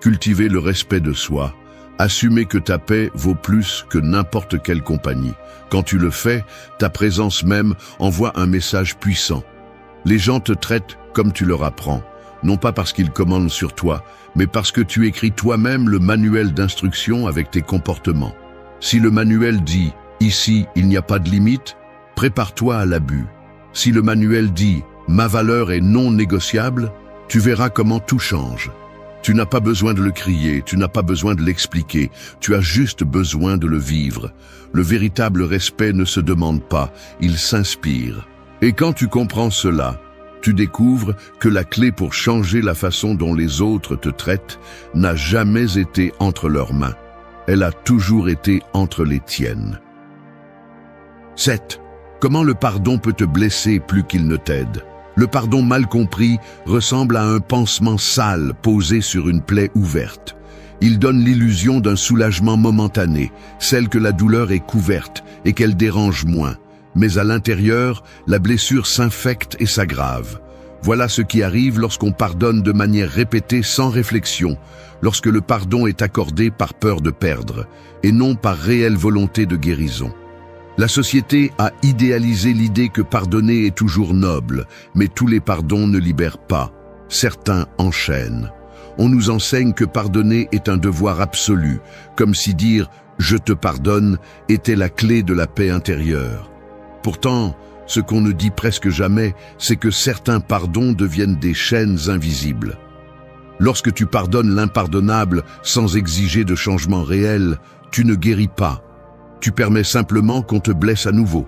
[SPEAKER 1] cultiver le respect de soi, assumer que ta paix vaut plus que n'importe quelle compagnie. Quand tu le fais, ta présence même envoie un message puissant. Les gens te traitent comme tu leur apprends, non pas parce qu'ils commandent sur toi, mais parce que tu écris toi-même le manuel d'instruction avec tes comportements. Si le manuel dit « ici, il n'y a pas de limite », prépare-toi à l'abus. Si le manuel dit « ma valeur est non négociable », tu verras comment tout change. Tu n'as pas besoin de le crier, tu n'as pas besoin de l'expliquer, tu as juste besoin de le vivre. Le véritable respect ne se demande pas, il s'inspire. Et quand tu comprends cela, tu découvres que la clé pour changer la façon dont les autres te traitent n'a jamais été entre leurs mains. Elle a toujours été entre les tiennes. 7. Comment le pardon peut te blesser plus qu'il ne t'aide? Le pardon mal compris ressemble à un pansement sale posé sur une plaie ouverte. Il donne l'illusion d'un soulagement momentané, celle que la douleur est couverte et qu'elle dérange moins. Mais à l'intérieur, la blessure s'infecte et s'aggrave. Voilà ce qui arrive lorsqu'on pardonne de manière répétée sans réflexion, lorsque le pardon est accordé par peur de perdre, et non par réelle volonté de guérison. La société a idéalisé l'idée que pardonner est toujours noble, mais tous les pardons ne libèrent pas. Certains enchaînent. on nous enseigne que pardonner est un devoir absolu, comme si dire « je te pardonne » était la clé de la paix intérieure. Pourtant, ce qu'on ne dit presque jamais, c'est que certains pardons deviennent des chaînes invisibles. Lorsque tu pardonnes l'impardonnable sans exiger de changement réel, tu ne guéris pas. Tu permets simplement qu'on te blesse à nouveau.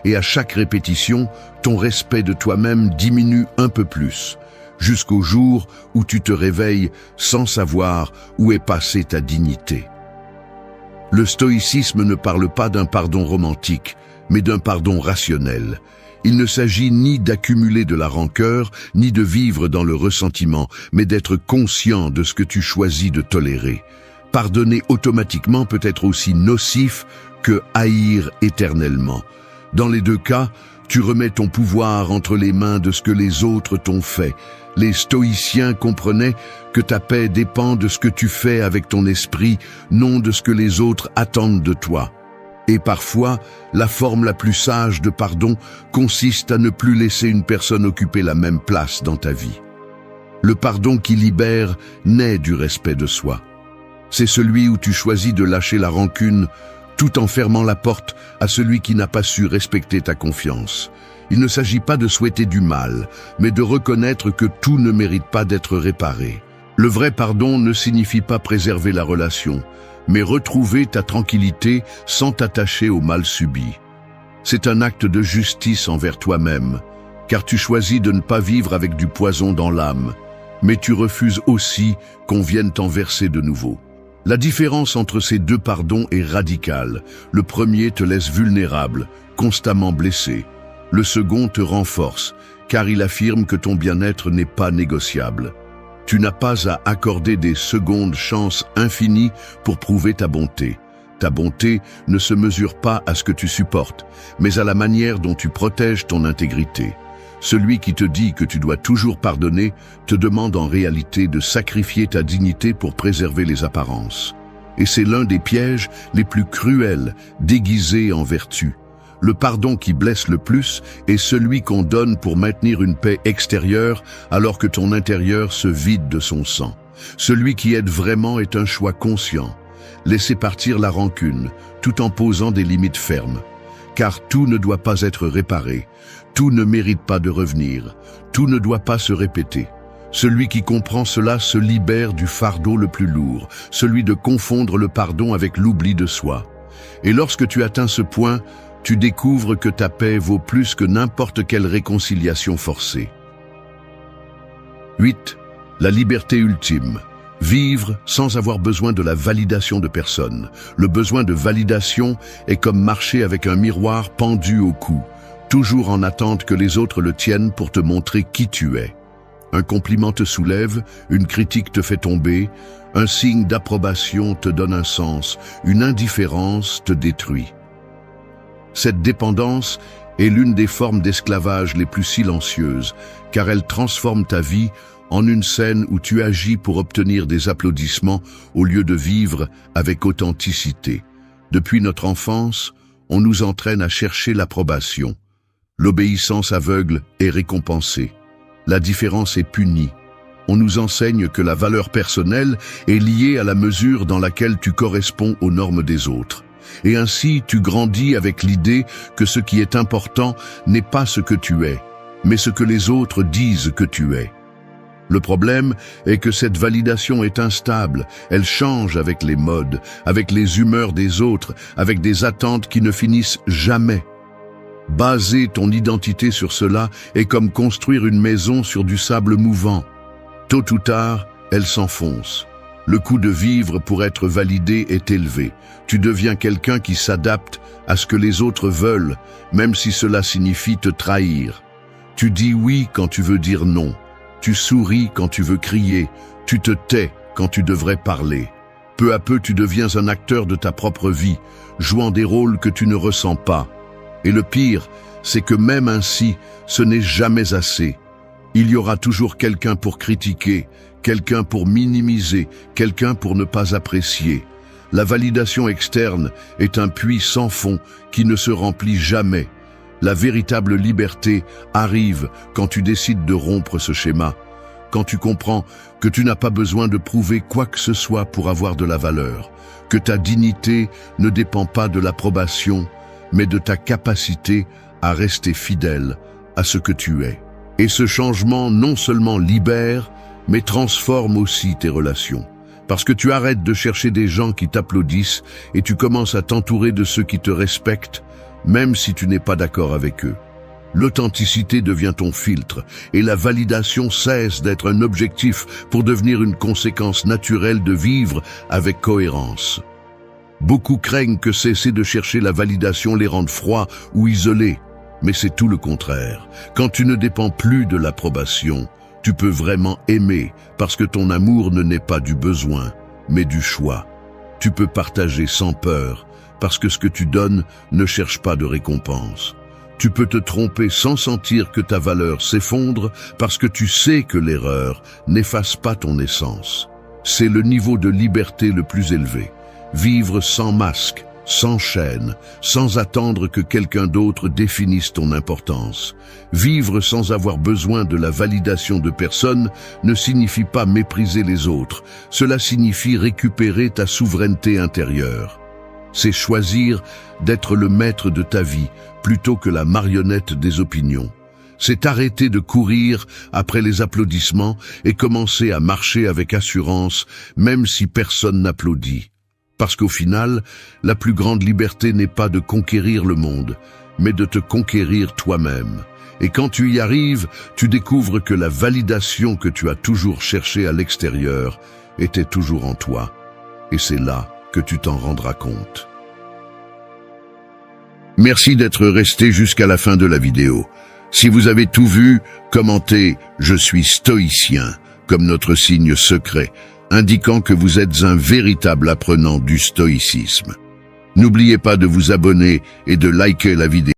[SPEAKER 1] Et à chaque répétition, ton respect de toi-même diminue un peu plus, jusqu'au jour où tu te réveilles sans savoir où est passée ta dignité. Le stoïcisme ne parle pas d'un pardon romantique, mais d'un pardon rationnel. Il ne s'agit ni d'accumuler de la rancœur, ni de vivre dans le ressentiment, mais d'être conscient de ce que tu choisis de tolérer. Pardonner automatiquement peut être aussi nocif que haïr éternellement. Dans les deux cas, tu remets ton pouvoir entre les mains de ce que les autres t'ont fait. Les stoïciens comprenaient que ta paix dépend de ce que tu fais avec ton esprit, non de ce que les autres attendent de toi. Et parfois, la forme la plus sage de pardon consiste à ne plus laisser une personne occuper la même place dans ta vie. Le pardon qui libère naît du respect de soi. C'est celui où tu choisis de lâcher la rancune tout en fermant la porte à celui qui n'a pas su respecter ta confiance. Il ne s'agit pas de souhaiter du mal, mais de reconnaître que tout ne mérite pas d'être réparé. Le vrai pardon ne signifie pas préserver la relation, mais retrouver ta tranquillité sans t'attacher au mal subi. C'est un acte de justice envers toi-même, car tu choisis de ne pas vivre avec du poison dans l'âme, mais tu refuses aussi qu'on vienne t'en verser de nouveau. La différence entre ces deux pardons est radicale. Le premier te laisse vulnérable, constamment blessé. Le second te renforce, car il affirme que ton bien-être n'est pas négociable. Tu n'as pas à accorder des secondes chances infinies pour prouver ta bonté. Ta bonté ne se mesure pas à ce que tu supportes, mais à la manière dont tu protèges ton intégrité. Celui qui te dit que tu dois toujours pardonner te demande en réalité de sacrifier ta dignité pour préserver les apparences. Et c'est l'un des pièges les plus cruels, déguisés en vertu. Le pardon qui blesse le plus est celui qu'on donne pour maintenir une paix extérieure alors que ton intérieur se vide de son sang. Celui qui aide vraiment est un choix conscient. Laisser partir la rancune, tout en posant des limites fermes. Car tout ne doit pas être réparé, tout ne mérite pas de revenir, tout ne doit pas se répéter. Celui qui comprend cela se libère du fardeau le plus lourd, celui de confondre le pardon avec l'oubli de soi. Et lorsque tu atteins ce point, tu découvres que ta paix vaut plus que n'importe quelle réconciliation forcée. 8. La liberté ultime. Vivre sans avoir besoin de la validation de personne. Le besoin de validation est comme marcher avec un miroir pendu au cou, toujours en attente que les autres le tiennent pour te montrer qui tu es. Un compliment te soulève, une critique te fait tomber, un signe d'approbation te donne un sens, une indifférence te détruit. Cette dépendance est l'une des formes d'esclavage les plus silencieuses, car elle transforme ta vie en une scène où tu agis pour obtenir des applaudissements au lieu de vivre avec authenticité. Depuis notre enfance, on nous entraîne à chercher l'approbation. L'obéissance aveugle est récompensée. La différence est punie. On nous enseigne que la valeur personnelle est liée à la mesure dans laquelle tu corresponds aux normes des autres. Et ainsi, tu grandis avec l'idée que ce qui est important n'est pas ce que tu es, mais ce que les autres disent que tu es. Le problème est que cette validation est instable, elle change avec les modes, avec les humeurs des autres, avec des attentes qui ne finissent jamais. Baser ton identité sur cela est comme construire une maison sur du sable mouvant. Tôt ou tard, elle s'enfonce. Le coût de vivre pour être validé est élevé. Tu deviens quelqu'un qui s'adapte à ce que les autres veulent, même si cela signifie te trahir. Tu dis oui quand tu veux dire non. Tu souris quand tu veux crier, tu te tais quand tu devrais parler. Peu à peu, tu deviens un acteur de ta propre vie, jouant des rôles que tu ne ressens pas. Et le pire, c'est que même ainsi, ce n'est jamais assez. Il y aura toujours quelqu'un pour critiquer, quelqu'un pour minimiser, quelqu'un pour ne pas apprécier. La validation externe est un puits sans fond qui ne se remplit jamais. La véritable liberté arrive quand tu décides de rompre ce schéma. quand tu comprends que tu n'as pas besoin de prouver quoi que ce soit pour avoir de la valeur, que ta dignité ne dépend pas de l'approbation, mais de ta capacité à rester fidèle à ce que tu es. Et ce changement non seulement libère, mais transforme aussi tes relations. Parce que tu arrêtes de chercher des gens qui t'applaudissent et tu commences à t'entourer de ceux qui te respectent, même si tu n'es pas d'accord avec eux. L'authenticité devient ton filtre et la validation cesse d'être un objectif pour devenir une conséquence naturelle de vivre avec cohérence. Beaucoup craignent que cesser de chercher la validation les rende froids ou isolés, mais c'est tout le contraire. Quand tu ne dépends plus de l'approbation, tu peux vraiment aimer parce que ton amour ne naît pas du besoin, mais du choix. Tu peux partager sans peur parce que ce que tu donnes ne cherche pas de récompense. Tu peux te tromper sans sentir que ta valeur s'effondre parce que tu sais que l'erreur n'efface pas ton essence. C'est le niveau de liberté le plus élevé. Vivre sans masque, sans chaîne, sans attendre que quelqu'un d'autre définisse ton importance. Vivre sans avoir besoin de la validation de personne ne signifie pas mépriser les autres. Cela signifie récupérer ta souveraineté intérieure. C'est choisir d'être le maître de ta vie plutôt que la marionnette des opinions. C'est arrêter de courir après les applaudissements et commencer à marcher avec assurance, même si personne n'applaudit. Parce qu'au final, la plus grande liberté n'est pas de conquérir le monde, mais de te conquérir toi-même. Et quand tu y arrives, tu découvres que la validation que tu as toujours cherchée à l'extérieur était toujours en toi. Et c'est là que tu t'en rendras compte. Merci d'être resté jusqu'à la fin de la vidéo. Si vous avez tout vu, commentez « Je suis stoïcien » comme notre signe secret, indiquant que vous êtes un véritable apprenant du stoïcisme. N'oubliez pas de vous abonner et de liker la vidéo.